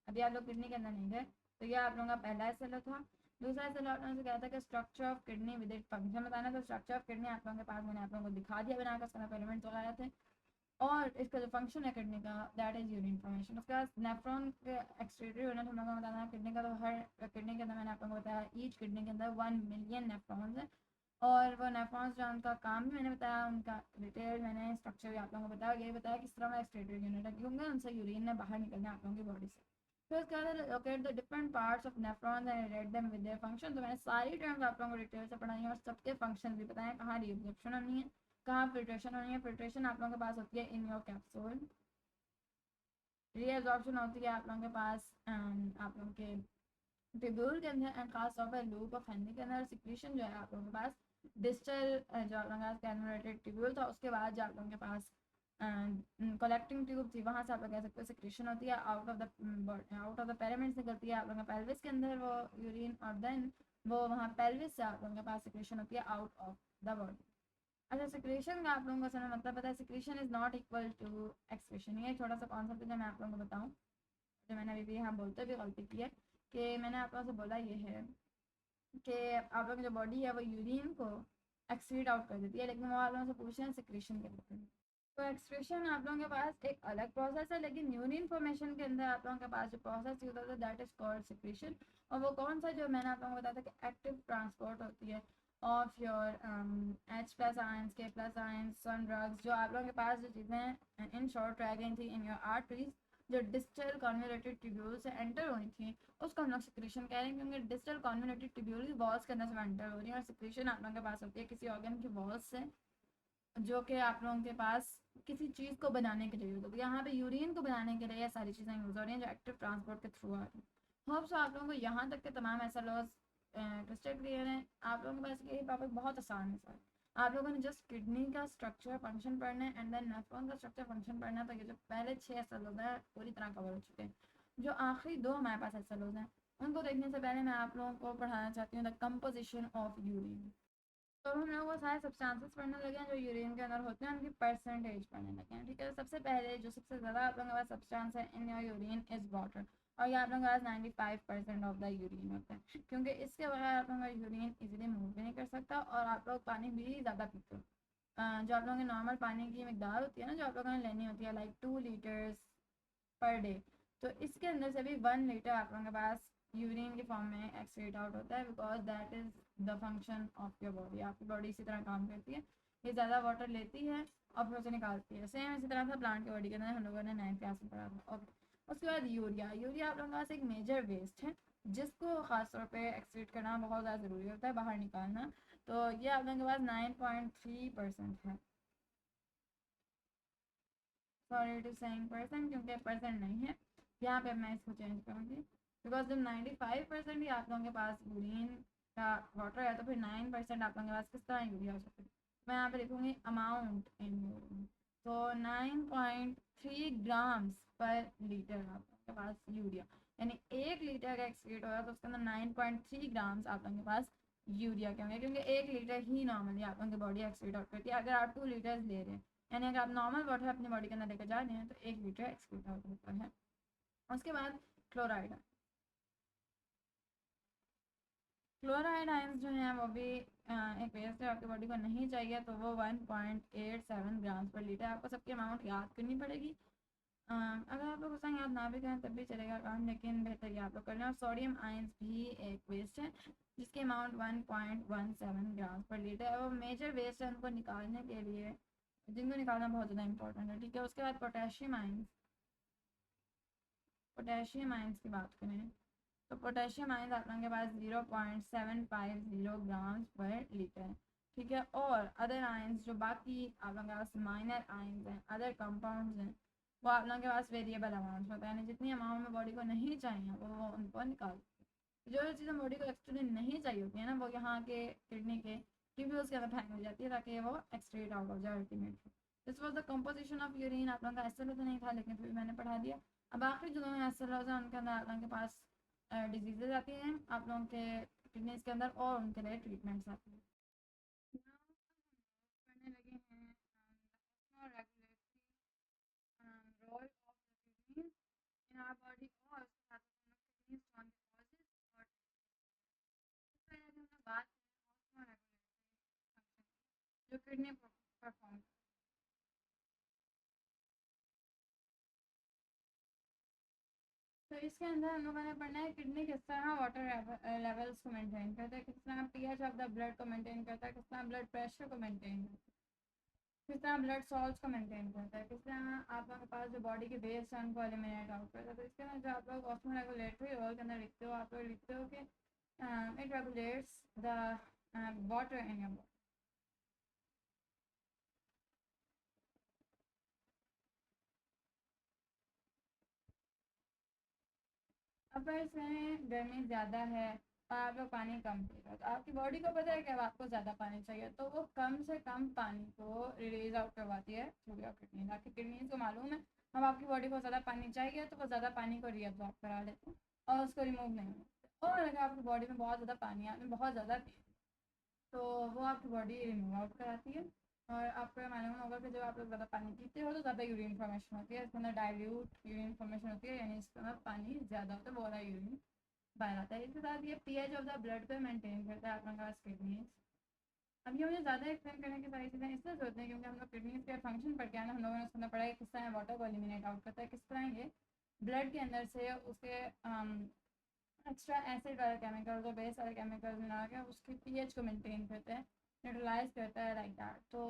अभी आप लोग किडनी के अंदर नहीं गए, तो ये आप लोगों का पहला एसएलओ था। दूसरा एसएलओ आप लोगों से कहा था कि structure of kidney with it function बताना। तो स्ट्रक्चर ऑफ किडनी आप लोगों के पास मैंने आप लोगों को दिखा दिया बनाकर, उसका एलिमेंट्स लगाए थे, और इसका जो फंक्शन है किडनी का दैट इज यूरिन फॉर्मेशन। उसके बाद नेफ्रॉन के एक्सक्रीटरी यूनिट हम लोगों को बताना है किडनी का। तो हर किडनी के अंदर मैंने आप लोगों को बताया ईच किडनी के अंदर 1 मिलियन नेफ्रॉन्स है, और वो नेफ्रॉन्स जो उनका काम भी मैंने बताया, उनका डिटेल मैंने स्ट्रक्चर भी आप लोगों को बताया, यही बताया किस तरह में एक्सक्रीटरी यूनिट है, क्योंकि उनसे यूरिन ने बाहर निकलना है आप लोगों की बॉडी से। फिर उसके बाद locate the different parts of nephrons and red them with their function. तो मैंने सारी टर्म्स आप लोगों को डिटेल से पढ़ाई है और सबके फंक्शन भी बताए, कहाँ रीअब्जॉर्प्शन होनी है, कहाँ फिल्ट्रेशन होनी है। फिल्ट्रेशन आप लोगों के पास होती है इन योर कैप्सूल, रीअब्जॉर्प्शन होती है आप लोगों के पास आप लोगों के ट्यूब्यूल के अंदर एंड खास तौर पर लूप ऑफ हेनरी के अंदर। सिक्रीशन जो है आप लोगों के पास डिस्टल जो आप लोगों के पास कैनोलेटेड ट्यूब्यूल था, उसके बाद जो आप लोगों के पास कलेक्टिंग ट्यूब थी, वहाँ से आप लोग कह सकते हो सिक्रीशन होती है, आउट ऑफ द पैरामिड्स निकलती है आप लोगों के पेल्विस के अंदर वो यूरिन, और देन वो वहाँ पेल्विस से आप लोगों के पास सिक्रीशन होती है आउट ऑफ द बॉडी। अच्छा, सिक्रीशन का आप लोगों को समझ मतलब पता है, secretion is not equal to excretion. ये छोटा सा कॉन्सेप्ट है जो मैं आप लोगों को बताऊँ, जो मैंने अभी भी यहाँ बोलते हुए गलती की है कि मैंने आप लोगों से बोला ये है कि आप लोगों की जो बॉडी है वो यूरिन को एक्सक्रीट आउट कर देती है, लेकिन वो आप लोगों से पूछ रहे हैं सिक्रीशन के बारे में। तो एक्सक्रीशन आप लोगों के पास एक अलग प्रोसेस है, लेकिन यूरिन फॉर्मेशन के अंदर आप लोगों के पास जो प्रोसेस यूज होता है दैट इज कॉल्ड सिक्रीशन। और वो कौन सा, जो मैंने आप लोगों को बताया था कि एक्टिव ट्रांसपोर्ट होती है of your H+ ions, K+ ions, sun drugs, जो आप लोगों के पास जो चीज़ें इन शॉर्ट रह गई थी इन योर आर्टरीज, जो डिस्टल कॉन्वोलेटेड ट्यूब्यूल से एंटर हुई थी, उसको हम लोग सिक्रीशन कह रहे हैं, क्योंकि डिस्टल कॉन्वोलेटेड ट्यूब्यूल की वॉल्स के अंदर से एंटर हो रही है। और सिक्रीशन आप लोगों के पास होती है किसी ऑर्गन की वॉल्स से, जो कि आप लोगों के पास किसी चीज़ को बनाने के लिए यूज़ होती है। यहाँ पे यूरिन को बनाने के लिए ये सारी चीज़ें यूज़ हो रही हैं जो एक्टिव ट्रांसपोर्ट के थ्रू आ रही हैं। होप सो आप लोगों को यहाँ तक के तमाम ऐसा लॉस क्रिस्टल क्लियर है। आप लोगों के पास ये टॉपिक बहुत आसान है सर। आप लोगों ने जस्ट किडनी का स्ट्रक्चर फंक्शन पढ़ना है एंड देन नेफ्रॉन का स्ट्रक्चर फंक्शन पढ़ना है। तो ये जो पहले 6 ऐसा लोग हैं पूरी तरह कवर हो चुके हैं। जो आखिरी 2 हमारे पास ऐसा लोग हैं उनको देखने से पहले मैं आप लोगों को पढ़ाना चाहती हूँ द कंपोजिशन ऑफ यूरिन। तो हम लोग वो सारे सब्सटेंसेस पढ़ने लगे हैं जो यूरिन के अंदर होते हैं, उनकी परसेंटेज पढ़ने लगे हैं। ठीक है, सबसे पहले जो सबसे ज़्यादा आप लोगों के पास सब्सटेंस है in your urine is water, और ये आप लोगों के पास 95% ऑफ द यूरिन होता है, क्योंकि इसके बगैर आप लोगों का यूरिन इजीली मूव भी नहीं कर सकता और आप लोग पानी भी ज़्यादा पीते हो। जो आप लोगों के नॉर्मल पानी की मकदार होती है ना, जो आप लोगों ने लेनी होती है लाइक 2 लीटर्स पर डे, तो इसके अंदर से भी 1 लीटर आप लोगों के पास यूरिन के फॉर्म में एक्सक्रीट आउट होता है, because that is the function of your body. आपकी बॉडी इसी तरह काम करती है, ये ज़्यादा वाटर लेती है और फिर उसे निकालती है। सेम इसी तरह था प्लांट की बॉडी के अंदर, हम लोगों ने 9th क्लास में पढ़ा था। ओके, उसके बाद यूरिया। यूरिया आप लोगों के पास एक मेजर वेस्ट है जिसको ख़ासतौर पे एक्सक्रीट करना बहुत ज़्यादा ज़रूरी होता है, बाहर निकालना। तो ये आप लोगों के पास 9.3% है। सॉरी टू सेइंग परसेंट, क्योंकि परसेंट नहीं है यहाँ पे, मैं इसको चेंज करूँगी। बिकॉज जब 95% ही आप लोगों के पास यूरिन का वाटर है, तो फिर 9% आप लोगों के पास किस तरह यूरिया हो सकती है। मैं यहाँ पे लिखूँगी अमाउंट इन यूरिन, तो 9.3 ग्राम्स पर लीटर आप लोगों के पास यूरिया, यानी 1 लीटर का एक्सक्रीट होगा तो उसके अंदर 9.3 ग्राम्स आप लोगों के पास यूरिया के होंगे, क्योंकि 1 लीटर ही नॉर्मली आप लोगों की बॉडी एक्सक्रीट आउट करती है। अगर आप 2 लीटर्स ले रहे हैं, यानी अगर आप नॉर्मल वाटर अपनी बॉडी के अंदर लेकर जा रहे हैं, तो 1 लीटर एक्सक्रीट आउट होता है। उसके बाद क्लोराइड। क्लोराइड आयंस जो हैं वो भी एक वेस्ट है, आपकी बॉडी को नहीं चाहिए, तो वो 1.87 ग्राम पर लीटर। आपको सबकी अमाउंट याद करनी पड़ेगी। अगर आप लोग उसका याद ना भी करें तब भी चलेगा काम, लेकिन बेहतर ये आप लोग कर लें। और सोडियम आयंस भी एक वेस्ट है जिसकी अमाउंट 1.17 ग्राम पर लीटर है। वो मेजर वेस्ट है, उनको निकालने के लिए, जिनको निकालना बहुत ज़्यादा इंपॉर्टेंट है। ठीक है, उसके बाद पोटेशियम आयंस। पोटेशियम आयंस की बात करें तो पोटेशियम आयंस आप लोगों के पास 0.750 ग्राम पर लीटर है। ठीक है, और अदर आयंस जो बाकी आप लोगों के पास माइनर आयंस हैं, अदर कंपाउंड्स हैं, वो आप लोगों के पास वेरिएबल अमाउंट होता है, यानी जितनी अमाउंट में बॉडी को नहीं चाहिए वो उनको निकाल, जो चीज़ें बॉडी को एक्चुअली नहीं चाहिए होती है ना, वो यहाँ के किडनी के ट्यूब्यूल्स के अंदर फेंक दी जाती है ताकि वो एक्सक्रीट आउट हो जाए ultimately. This was the composition of urine. आप लोगों का ऐसा तो नहीं था, लेकिन फिर मैंने पढ़ा दिया। अब आखिरी जो दोनों ऐसे है उनके अंदर आप लोगों के पास डिजीजेज आती हैं आप लोगों के किडनीज के अंदर, और उनके लिए ट्रीटमेंट्स आती हैं। पढ़ने लगे हैं role of kidneys in our body, और उसके साथ किडनी स्टोन के कॉजेज, और बात जो किडनी परफॉर्म। तो इसके अंदर हम लोगों ने पढ़ना है किडनी किस तरह वाटर लेवल्स को मेंटेन करता है, किस तरह पीएच ऑफ द ब्लड को मेंटेन करता है, किस तरह ब्लड प्रेशर को मेंटेन करता है, किस तरह ब्लड सॉल्ट्स को मेंटेन करता है, किस तरह आप लोगों के पास जो बॉडी के वेस्ट है उनको एलिमिनेट आउट करता है। तो इसके अंदर जो आप लोग ऑस्मोरेगुलेटरी रोल के अंदर लिखते हो, आप लोग लिखते हो कि it regulates the water in your body. अगर इसमें गर्मी ज़्यादा है और आप लोग पानी कम पी रहे हो, तो आपकी बॉडी को पता है कि अब आपको ज़्यादा पानी चाहिए, तो वो कम से कम पानी को रिलीज आउट करवाती है थ्रू योर किडनी। आपकी किडनीज को मालूम है अब आपकी बॉडी को ज़्यादा पानी चाहिए, तो वो ज़्यादा पानी को रीअब्जॉर्ब करा लेते हैं और उसको रिमूव नहीं होते। और अगर आपकी बॉडी में बहुत ज़्यादा पानी है, आपने बहुत ज़्यादा पी, तो वो आपकी बॉडी रिमूव आउट कराती है। और आपको ये मालूम होगा कि जब आप लोग ज़्यादा पानी पीते हो तो ज़्यादा यूरिन फॉर्मेशन होती है, इसके अंदर डाइल्यूट यूरिन फॉर्मेशन होती है, यानी इसके अंदर पानी ज़्यादा होता है, वो वाला यूरिन बाहर आता है। इसके साथ ये पीएच ऑफ द ब्लड को मेंटेन करता है आप लोगों का किडनीज। अब ये मुझे ज़्यादा एक्सप्लेन करने की सारी चीज़ें इसलिए सोचते हैं क्योंकि हम लोग किडनीज के फंक्शन पढ़ के आए ना, हम लोगों ने उसके अंदर पढ़ा है किस तरह वाटर को एलिमिनेट आउट करता है, किस तरह ये ब्लड के अंदर से उसके एक्स्ट्रा एसिड वाले केमिकल्स और बेस वाले केमिकल्स मिला के उसकी पीएच को मेंटेन करता है, न्यूट्रलाइज करता है, लाइक दैट। तो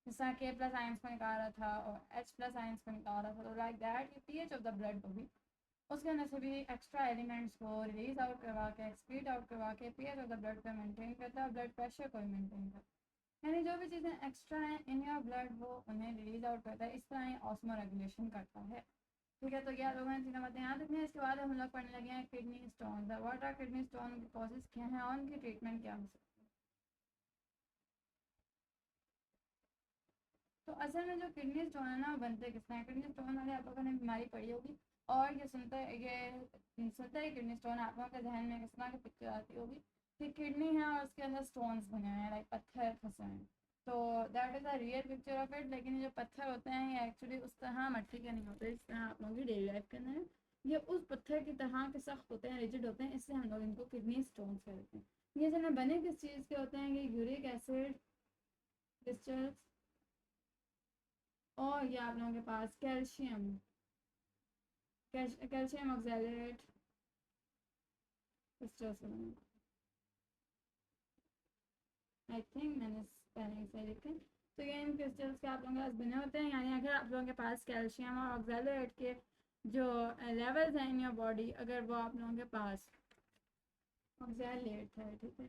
जिस तरह के प्लस आयंस को निकाल रहा था और एच प्लस आयंस को निकाल रहा था, तो लाइक दैट ये पीएच ऑफ द ब्लड को भी उसके अंदर से भी एक्स्ट्रा एलिमेंट्स को रिलीज आउट करवा के, एक्सक्रीट आउट करवा के पीएच ऑफ द ब्लड को मेंटेन करता है, ब्लड प्रेशर को भी मेंटेन करता है, यानी जो भी चीज़ें एक्स्ट्रा हैं इन योर ब्लड वो उन्हें रिलीज आउट करता है। इस तरह ये ऑस्मो रेगुलेशन करता है। ठीक है, तो ये लोगों ने तीनों बातें याद रखनी है। इसके बाद हम लोग पढ़ने लगे हैं kidney stone. What are kidney stone के कॉजेज क्या हैं और उनकी ट्रीटमेंट क्या हो सकती है। तो असल में जो किडनी स्टोन है ना, वो बनते किस तरह, किडनी स्टोन वाले आप लोगों ने बीमारी पड़ी होगी और ये सुनते ही किडनी स्टोन आप लोगों के जहन में किस तरह की पिक्चर आती होगी कि किडनी है और उसके अंदर स्टोन्स बने हुए हैं, लाइक पत्थर फंसे हैं। तो that is a real picture of it. लेकिन ये जो पत्थर होते हैं ये एक्चुअली उस तरह मट्टी के नहीं होते जिस तरह आप लोगों की डेली लाइफ के अंदर है। ये उस पत्थर की तरह के सख्त होते हैं, रिजिड होते हैं, इससे हम लोग इनको किडनी स्टोन्स कहते हैं। ये जो बने किस चीज़ के होते हैं, ये यूरिक एसिड क्रिस्टल्स और ये आप लोगों के पास कैल्शियम कैल्शियम ऑक्सैलेट क्रिस्टल्स से बने। आई थिंक मैंने पहले ही सही लिखे। तो ये इन क्रिस्टल्स के आप लोगों के पास बने होते हैं, यानी अगर आप लोगों के पास कैल्शियम और ऑक्सैलेट के जो लेवल्स हैं इन योर बॉडी, अगर वो आप लोगों के पास ऑक्सैलेट है, ठीक है,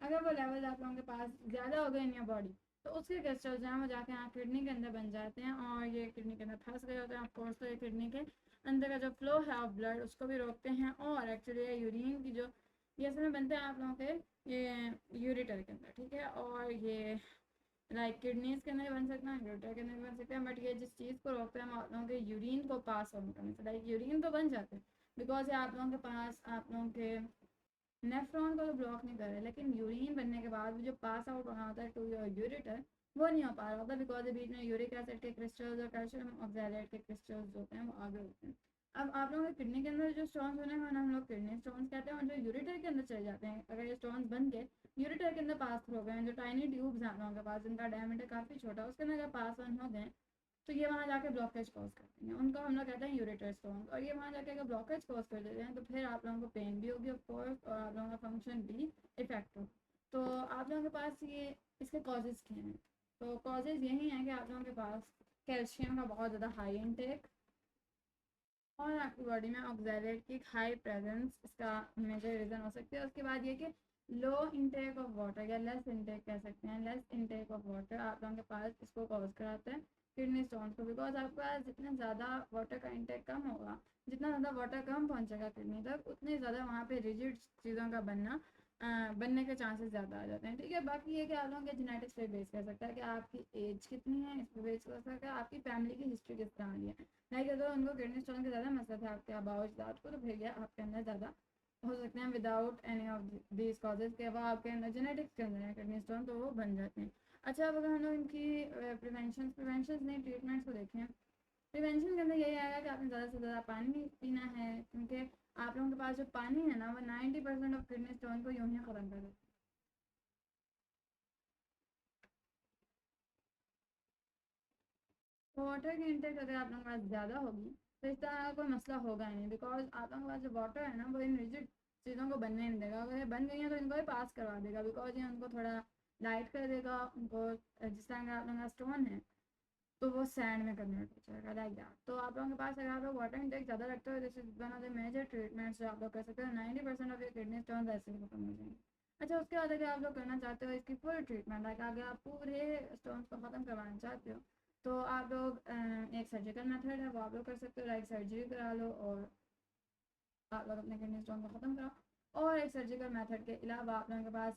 अगर वो लेवल आप लोगों के पास ज़्यादा हो गए इन योर बॉडी, तो उसके क्रिस्टल्स जो हैं वो जाके यहाँ किडनी के अंदर बन जाते हैं और ये किडनी के अंदर फंस गए होते हैं। ऑफकोर्स तो ये किडनी के अंदर का जो फ्लो है ऑफ ब्लड उसको भी रोकते हैं, और एक्चुअली ये यूरिन की जो ये असल में बनते हैं आप लोगों के ये यूरिटर के अंदर, ठीक है, और ये लाइक किडनीज के अंदर बन सकते हैं, यूरिटर के अंदर बन सकते हैं, बट ये जिस चीज़ को रोकते हैं आप लोगों के यूरिन को पास ऑन करने से। लाइक यूरिन तो बन जाते हैं बिकॉज ये आप लोगों के पास आप लोगों के नेफ्रॉन को तो ब्लॉक नहीं कर रहे, लेकिन यूरिन बनने के बाद जो पास आउट होना होता है टू योर यूरेटर वो नहीं हो पा रहा होता बिकॉज बीच में यूरिक एसिड के क्रिस्टल्स और कैल्शियम ऑक्सैलेट के क्रिस्टल्स होते हैं वो आगे होते हैं। अब आप लोगों के किडनी के अंदर जो स्टोन्स बने हुए हम लोग किडनी स्टोन्स कहते हैं, और जो यूरेटर के अंदर चले जाते हैं, अगर ये स्टोन्स बन के यूरेटर के अंदर पास हो गए हैं, जो टाइनी ट्यूब्स हैं आप लोगों के पास जिनका डायमीटर काफ़ी छोटा उसके अंदर अगर पास ऑन हो गए तो ये वहाँ जाके ब्लॉकेज कॉज करते हैं, उनको हम लोग कहते हैं यूरेटर स्टोन, और ये वहाँ जाके अगर ब्लॉकेज कॉज कर देते हैं तो फिर आप लोगों को पेन भी होगी ऑफकोर्स, और आप लोगों का फंक्शन भी इफेक्ट हो। तो आप लोगों के पास ये इसके कॉजेज़ क्या हैं? तो कॉजेज़ यही हैं कि आप लोगों के पास कैल्शियम का बहुत ज़्यादा हाई इनटेक और आपकी बॉडी में ऑक्सैलेट की हाई प्रेजेंस इसका मेजर रीज़न हो सकती है। उसके बाद ये कि लो इनटेक ऑफ वाटर या लेस इनटेक कह सकते हैं, लेस इनटेक ऑफ वाटर आप लोगों के पास इसको कॉज कराता है किडनी स्टोन को, बिकॉज आपके पास जितना ज़्यादा वाटर का इंटेक कम होगा, जितना ज़्यादा वाटर कम पहुंचेगा किडनी तक, उतनी ज़्यादा वहाँ पे रिजिड चीज़ों का बनने के चांसेस ज़्यादा आ जाते हैं, ठीक है। बाकी ये कि आप लोगों के जेनेटिक्स पे बेस कर सकता है कि आपकी एज कितनी है, इस पर बेस कर सकता है आपकी फैमिली की हिस्ट्री किस तरह की है। लाइक अगर उनको किडनी स्टोन का ज़्यादा मसला था आपके अबाउट दैट को, तो फिर ये आपके अंदर ज़्यादा हो सकते हैं without any of these causes के, अब आपके अंदर जेनेटिक्स के अंदर है किडनी स्टोन तो वो बन जाते हैं। अच्छा, अब अगर हम लोग इनकी प्रिवेंशन नहीं ट्रीटमेंट्स को देखें, प्रिवेंशन के अंदर यही आएगा कि आपने ज़्यादा से ज़्यादा पानी पीना है, क्योंकि आप लोगों के पास जो पानी है ना वो 90% ऑफ किडनी स्टोन को यूँ ही ख़त्म कर देता है। तो वाटर की इंटेक अगर आप लोगों के पास ज़्यादा होगी तो इस तरह का कोई मसला होगा ही नहीं, बिकॉज आप लोगों के पास जो वाटर है ना वो इन रिजिड चीज़ों को बनने नहीं देगा। अगर ये बन गई हैं तो इनको ही पास करवा देगा, बिकॉज ये उनको थोड़ा लाइट कर देगा, उनको जिस तरह का आप लोगों का स्टोन है तो वो सैंड में कन्वर्ट हो जाएगा लाइक दैट। तो आप लोगों के पास अगर आप लोग वाटर इंटेक ज़्यादा रखते हो, this is one of the major treatments जो आप लोग कर सकते हो, 90% ऑफ योर किडनी स्टोन ऐसे ही खत्म हो जाएंगे। अच्छा, उसके बाद अगर आप लोग करना चाहते हो इसकी फुल ट्रीटमेंट, लाइक अगर आप पूरे स्टोन को ख़त्म करवाना चाहते हो तो आप लोग एक सर्जिकल मेथड है वो आप लोग कर सकते हो, लाइक सर्जरी करा लो और आप लोग अपने किडनी स्टोन को ख़त्म कराओ। और एक सर्जिकल मेथड के अलावा आप लोगों के पास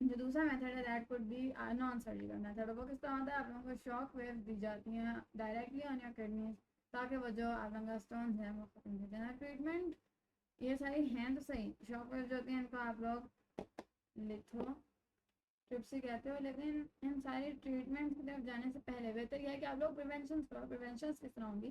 जो दूसरा मेथड है that could be non surgical method. वो किस तरह होता है, आप लोगों को शॉक वेव दी जाती हैं डायरेक्टली ऑन योर किडनी ताकि वो जो आप लोगों का स्टोन है वो ख़त्म हो जाए। ट्रीटमेंट ये सारी हैं तो सही, शॉक वेव जो होती हैं इनको आप लोग लिथो ट्रिप्सी कहते हो, लेकिन इन सारी ट्रीटमेंट की तरफ जाने से पहले बेहतर यह है कि आप लोग प्रिवेंशन करो। प्रिवेंशन किस तरह होंगी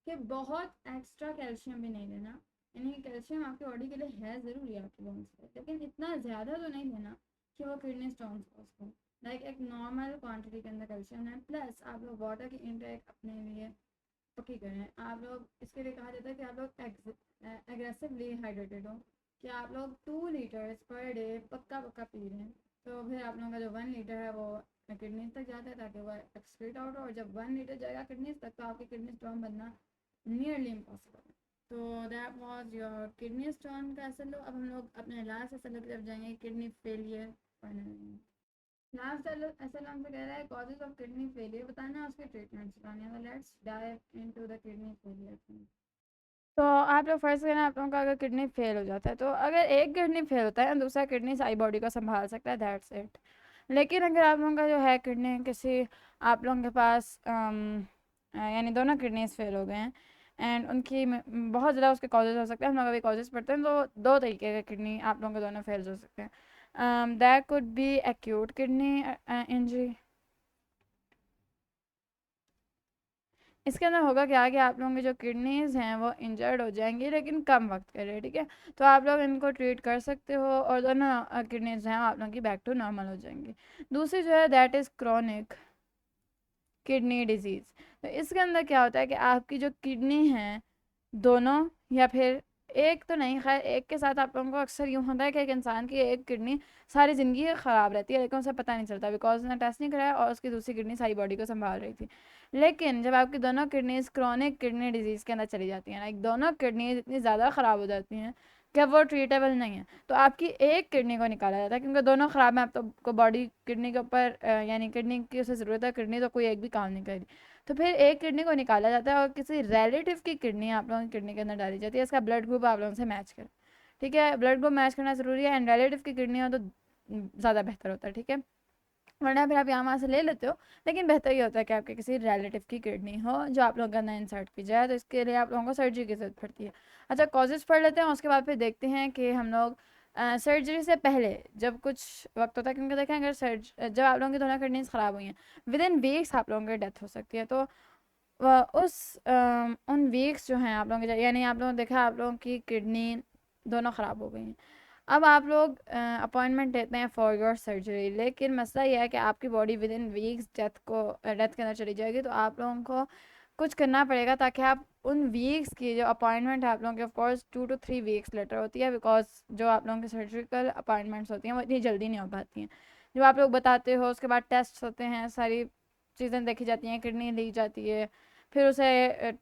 कि बहुत एक्स्ट्रा कैल्शियम भी नहीं लेना, यानी कैल्शियम आपकी बॉडी के लिए है ज़रूरी आपके बोन्स पे, लेकिन इतना ज़्यादा तो नहीं लेना कि वो किडनी स्टोन्स कॉज हो। लाइक एक नॉर्मल क्वांटिटी के अंदर कैल्शियम है, प्लस आप लोग वाटर की इनटेक अपने लिए पक्की करें। आप लोग इसके लिए कहा जाता है कि आप लोग एग्रेसिवली हाइड्रेटेड हो, कि आप लोग 2 लीटर्स पर डे पक्का पक्का पी रहे हैं, तो फिर आप लोगों का जो 1 लीटर है वो किडनीज तक जाता है ताकि वो एक्सक्रीट आउट हो, और जब 1 लीटर जाएगा किडनीज तक तो आपकी किडनी स्टोन बनना नियरली इम्पॉसिबल है। तो that was your kidney stone का एसएलओ। अब हम लोग अपने लास्ट एसएलओ की तरफ जाएंगे, kidney failure final. Last SLO हमसे कह रहा है कॉजेज ऑफ किडनी फेलियर बताना, उसके ट्रीटमेंट्स बताने हैं। Let's dive into the kidney failure. तो आप लोग फर्स्ट करना, आप लोगों का अगर किडनी फेल हो जाता है तो अगर एक किडनी फेल होता है दूसरा किडनी सारी बॉडी को संभाल सकता है, दैट्स इट। लेकिन अगर आप लोगों का जो है किडनी किसी आप लोगों के पास यानी दोनों किडनीज फेल हो गए हैं एंड उनकी बहुत ज़्यादा उसके कॉजेज हो सकते हैं, हम लोग अभी कॉजेज पढ़ते हैं, तो 2 तरीके के किडनी आप लोगों के दोनों फेल हो सकते हैं। That could be acute kidney injury. इसके अंदर होगा क्या कि आप लोगों की जो किडनीज हैं वो इंजर्ड हो जाएंगी, लेकिन कम वक्त के लिए, ठीक है। तो आप लोग इनको ट्रीट कर सकते हो और दोनों किडनीज हैं आप लोगों की बैक टू नॉर्मल हो जाएंगी। दूसरी जो है that is chronic kidney disease. तो इसके अंदर क्या होता है कि आपकी जो किडनी है दोनों, या फिर एक तो नहीं, खैर एक के साथ आप लोगों को अक्सर यूँ होता है कि एक इंसान की एक किडनी सारी ज़िंदगी ख़राब रहती है, लेकिन उसे पता नहीं चलता बिकॉज उसने टेस्ट नहीं कराया और उसकी दूसरी किडनी सारी बॉडी को संभाल रही थी। लेकिन जब आपकी दोनों किडनीज क्रॉनिक किडनी डिजीज़ के अंदर चली जाती हैं, लाइक दोनों किडनीज इतनी ज़्यादा ख़राब हो जाती हैं कि अब वो ट्रीटेबल नहीं है, तो आपकी एक किडनी को निकाला जाता है क्योंकि दोनों ख़राब है। आप तो बॉडी किडनी के ऊपर यानी किडनी की उसे ज़रूरत है, किडनी तो कोई एक भी काम नहीं करेगी, तो फिर एक किडनी को निकाला जाता है और किसी रिलेटिव की किडनी आप लोगों की किडनी के अंदर डाली जाती है। इसका ब्लड ग्रुप आप लोगों से मैच करें, ठीक है, ब्लड ग्रुप मैच करना ज़रूरी है, एंड रिलेटिव की किडनी हो तो ज़्यादा बेहतर होता है, ठीक है, वरना फिर आप यहाँ वहाँ से ले लेते हो, लेकिन बेहतर ये होता है कि आपके किसी रिलेटिव की किडनी हो जो आप लोगों के अंदर इंसर्ट की जाए, तो इसके लिए आप लोगों को सर्जरी की ज़रूरत पड़ती है। अच्छा, कॉजेज़ पढ़ लेते हैं, उसके बाद फिर देखते हैं कि हम लोग सर्जरी से पहले जब कुछ वक्त होता है, क्योंकि देखें अगर जब आप लोगों की दोनों किडनीज ख़राब हुई हैं विद इन वीक्स आप लोगों की डेथ हो सकती है, तो उन वीक्स जो हैं आप लोगों के, यानी आप लोगों ने देखा आप लोगों की किडनी दोनों ख़राब हो गई हैं, अब आप लोग अपॉइंटमेंट लेते हैं फॉर योर सर्जरी, लेकिन मसला यह है कि आपकी body with in weeks death के अंदर चली जाएगी, तो आप लोगों को कुछ करना पड़ेगा ताकि आप उन वीक्स की जो अपॉइंटमेंट है आप लोगों की, of course 2 to 3 weeks later होती है, बिकॉज जो आप लोगों की सर्जिकल अपॉइंटमेंट्स होती हैं वो इतनी जल्दी नहीं हो पाती हैं। जो आप लोग बताते हो उसके बाद टेस्ट होते हैं, सारी चीज़ें देखी जाती हैं, किडनी ली जाती है, फिर उसे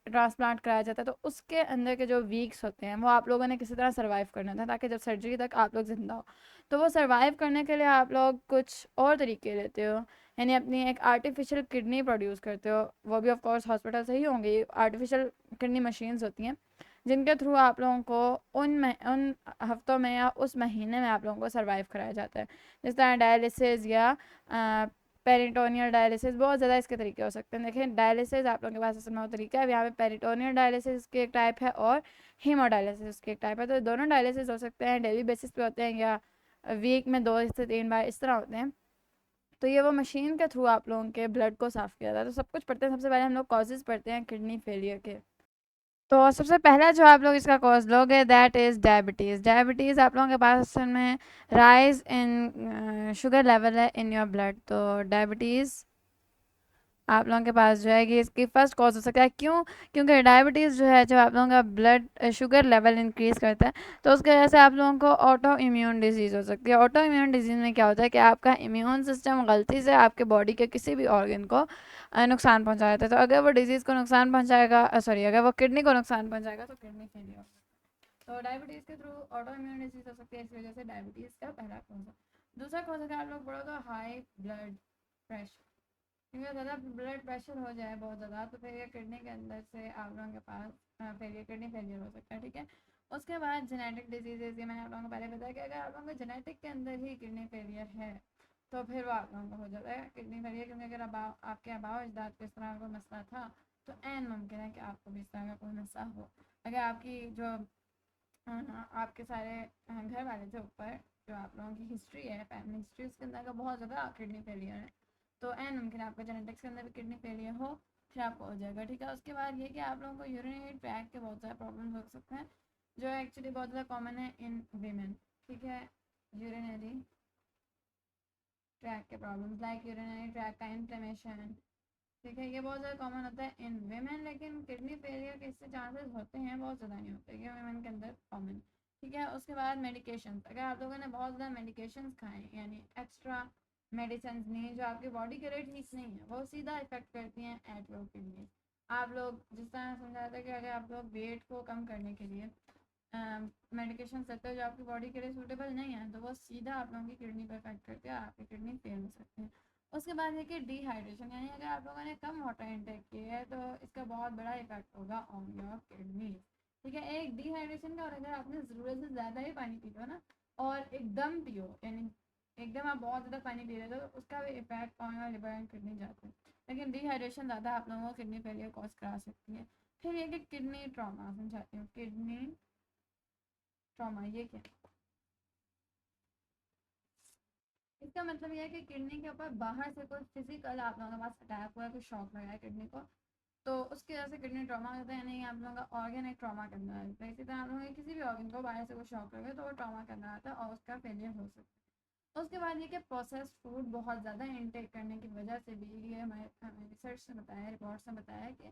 ट्रांसप्लांट कराया जाता है, तो उसके अंदर के जो वीक्स होते हैं वो आप लोगों ने किसी तरह सर्वाइव करना था ताकि जब सर्जरी तक आप लोग ज़िंदा हो। तो वो सर्वाइव करने के लिए आप लोग कुछ और तरीके लेते हो, यानी अपनी एक आर्टिफिशियल किडनी प्रोड्यूस करते हो, वो भी ऑफ कोर्स हॉस्पिटल से ही होंगी। आर्टिफिशियल किडनी मशीन्स होती हैं जिनके थ्रू आप लोगों को उन हफ्तों में या उस महीने में आप लोगों को सर्वाइव कराया जाता है, जिस तरह डायलिसिस या पेरिटोनियल डायलिसिस, बहुत ज़्यादा इसके तरीके हो सकते हैं। देखें, डायलिसिस आप लोगों के पास असल में तरीका है, यहाँ पे पेरिटोनियल डायलिसिस की एक टाइप है और हीमोडायलिसिस की एक टाइप है, तो दोनों डायलिसिस हो सकते हैं, डेली बेसिस पे होते हैं या वीक में 2 से 3 बार इस तरह होते हैं। तो ये वो मशीन के थ्रू आप लोगों के ब्लड को साफ़ किया जाता है। तो सब कुछ पढ़ते हैं, सबसे पहले हम लोग कॉजेज़ पढ़ते हैं किडनी फेलियर के। तो सबसे पहला जो आप लोग इसका कॉज लोगे दैट इज़ डायबिटीज़। डायबिटीज़ आप लोगों के पास असल में राइज इन शुगर लेवल है इन योर ब्लड, तो डायबिटीज़ आप लोगों के पास जो है कि इसकी फर्स्ट कॉज हो सकता है। क्यों? क्योंकि डायबिटीज़ जो है जब आप लोगों का ब्लड शुगर लेवल इंक्रीज़ करता है तो उसकी वजह से आप लोगों को ऑटो इम्यून डिजीज़ हो सकती है। ऑटो इम्यून डिजीज़ में क्या होता है कि आपका इम्यून सिस्टम गलती से आपके बॉडी के किसी भी ऑर्गन को नुकसान पहुंचा देता है, तो अगर वो डिजीज़ को नुकसान पहुंचाएगा, सॉरी, अगर वो किडनी को नुकसान पहुंचाएगा तो किडनी फेलियर हो सकता है। तो डायबिटीज़ के थ्रू ऑटो इम्यून डिजीज़ हो सकती है, इस वजह से डायबिटीज़ का पहला कॉज है। दूसरा कॉज अगर आप लोग बोलो तो हाई ब्लड प्रेशर, क्योंकि ज़्यादा ब्लड प्रेशर हो जाए बहुत ज़्यादा तो फिर ये किडनी के अंदर से आप लोगों के पास फेलियर, किडनी फेलियर हो सकता है, ठीक है। उसके बाद जेनेटिक डिजीजेज, ये मैंने आप लोगों को पहले बताया कि अगर आप लोगों को जेनेटिक के अंदर ही किडनी फेलियर है तो फिर वो आप लोगों को हो जाता है किडनी फेलियर, क्योंकि अगर आपके आबाओ अजदाद को इस तरह का मसला था तो एन मुमकिन है कि आपको भी इस तरह का कोई मसला हो। अगर आपकी जो आपके सारे घर वाले थे ऊपर, जो आप लोगों की हिस्ट्री है, फैमिली हिस्ट्री, उसके अंदर का बहुत ज़्यादा किडनी फेलियर है, तो एन मुमकिन आपका जेनेटिक्स के अंदर भी किडनी फेलियर हो, फिर आपको हो जाएगा, ठीक है। उसके बाद ये कि आप लोगों को यूरिनरी ट्रैक के बहुत सारे प्रॉब्लम हो सकते हैं जो एक्चुअली बहुत ज़्यादा कॉमन है इन वीमेन, ठीक है। यूरिनरी ट्रैक के प्रॉब्लम्स लाइक यूरिनरी ट्रैक का इन्फ्लेमेशन, ठीक है, ये बहुत ज़्यादा कॉमन होता है इन वेमेन, लेकिन किडनी फेलियर के इससे चांसेस होते हैं, बहुत ज़्यादा नहीं होते, ये वेमेन के अंदर कॉमन, ठीक है। उसके बाद मेडिकेशन, अगर आप लोगों ने बहुत ज़्यादा मेडिकेशन खाएं, यानी एक्स्ट्रा मेडिसिन नहीं जो आपकी बॉडी के लिए ठीक नहीं है, वो सीधा इफेक्ट करती हैं एट योर किडनी। आप लोग जिस तरह समझा था कि अगर आप लोग वेट को कम करने के लिए मेडिकेशन लेते हो जो आपकी बॉडी के लिए सूटेबल नहीं है, तो वो सीधा आप लोगों की किडनी पर इफेक्ट करके आपकी किडनी फेल हो सकती है। उसके बाद है कि डिहाइड्रेशन, यानी अगर आप लोगों ने कम वाटर इनटेक किया है तो इसका बहुत बड़ा इफेक्ट होगा ऑन योर किडनी, ठीक है। एक डिहाइड्रेशन का, और अगर आपने ज़रूरत से ज़्यादा ही पानी पी लो ना और एकदम पियो, यानी एकदम आप बहुत ज़्यादा पानी पी रहे हो तो उसका भी effect on your liver and kidney जाता है, लेकिन डिहाइड्रेशन ज़्यादा आप लोगों को किडनी फेलियर कॉज करा सकती है। फिर ये कि किडनी ट्रॉमा, समझाती हूँ किडनी ट्रॉमा ये क्या है। इसका मतलब यह है कि किडनी के ऊपर बाहर से कोई फिजिकल आप लोगों के पास अटैक हुआ है, कुछ शॉक लगा है किडनी को, तो उसकी वजह से किडनी ट्रॉमा होता है, यानी आप लोगों का ऑर्गन एक ट्रॉमा के अंदर आता है। इसी तरह आप लोगों के किसी भी ऑर्गन को बाहर से कोई शॉक लगे तो वो ट्रॉमा के अंदर आता है और उसका फेलियर हो सकता है। उसके बाद ये कि प्रोसेस्ड फूड बहुत ज़्यादा इनटेक करने की वजह से भी, ये हमें रिसर्च ने बताया, रिपोर्ट्स ने बताया कि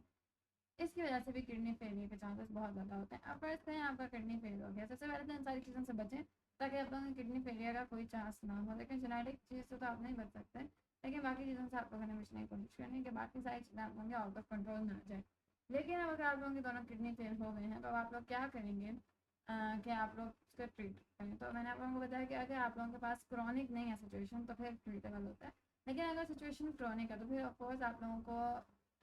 इसकी वजह से भी किडनी फेलियर के चांसेस बहुत ज़्यादा होते हैं। अब फर्ज करें आपका किडनी फेल हो गया, सबसे पहले तो इन सारी चीज़ों से बचें ताकि आप लोगों किडनी फेलियर का कोई चांस ना हो। लेकिन जेनेटिक चीज़ से तो आप नहीं बच सकते, लेकिन बाकी चीज़ों से आप लोगों ने बचने की कोशिश करनी है कि बाकी सारी चीज़ें आप लोगों के आउट ऑफ कंट्रोल ना आ जाए। लेकिन अब अगर आप लोगों के दोनों किडनी फेल हो गए हैं तो आप लोग क्या करेंगे कि आप लोग उसका ट्रीट करें। तो मैंने आप लोगों को बताया कि अगर आप लोगों के पास क्रॉनिक नहीं है सिचुएशन तो फिर ट्रीटेबल होता है, लेकिन अगर सिचुएशन क्रॉनिक है तो फिर ऑफकोर्स आप लोगों को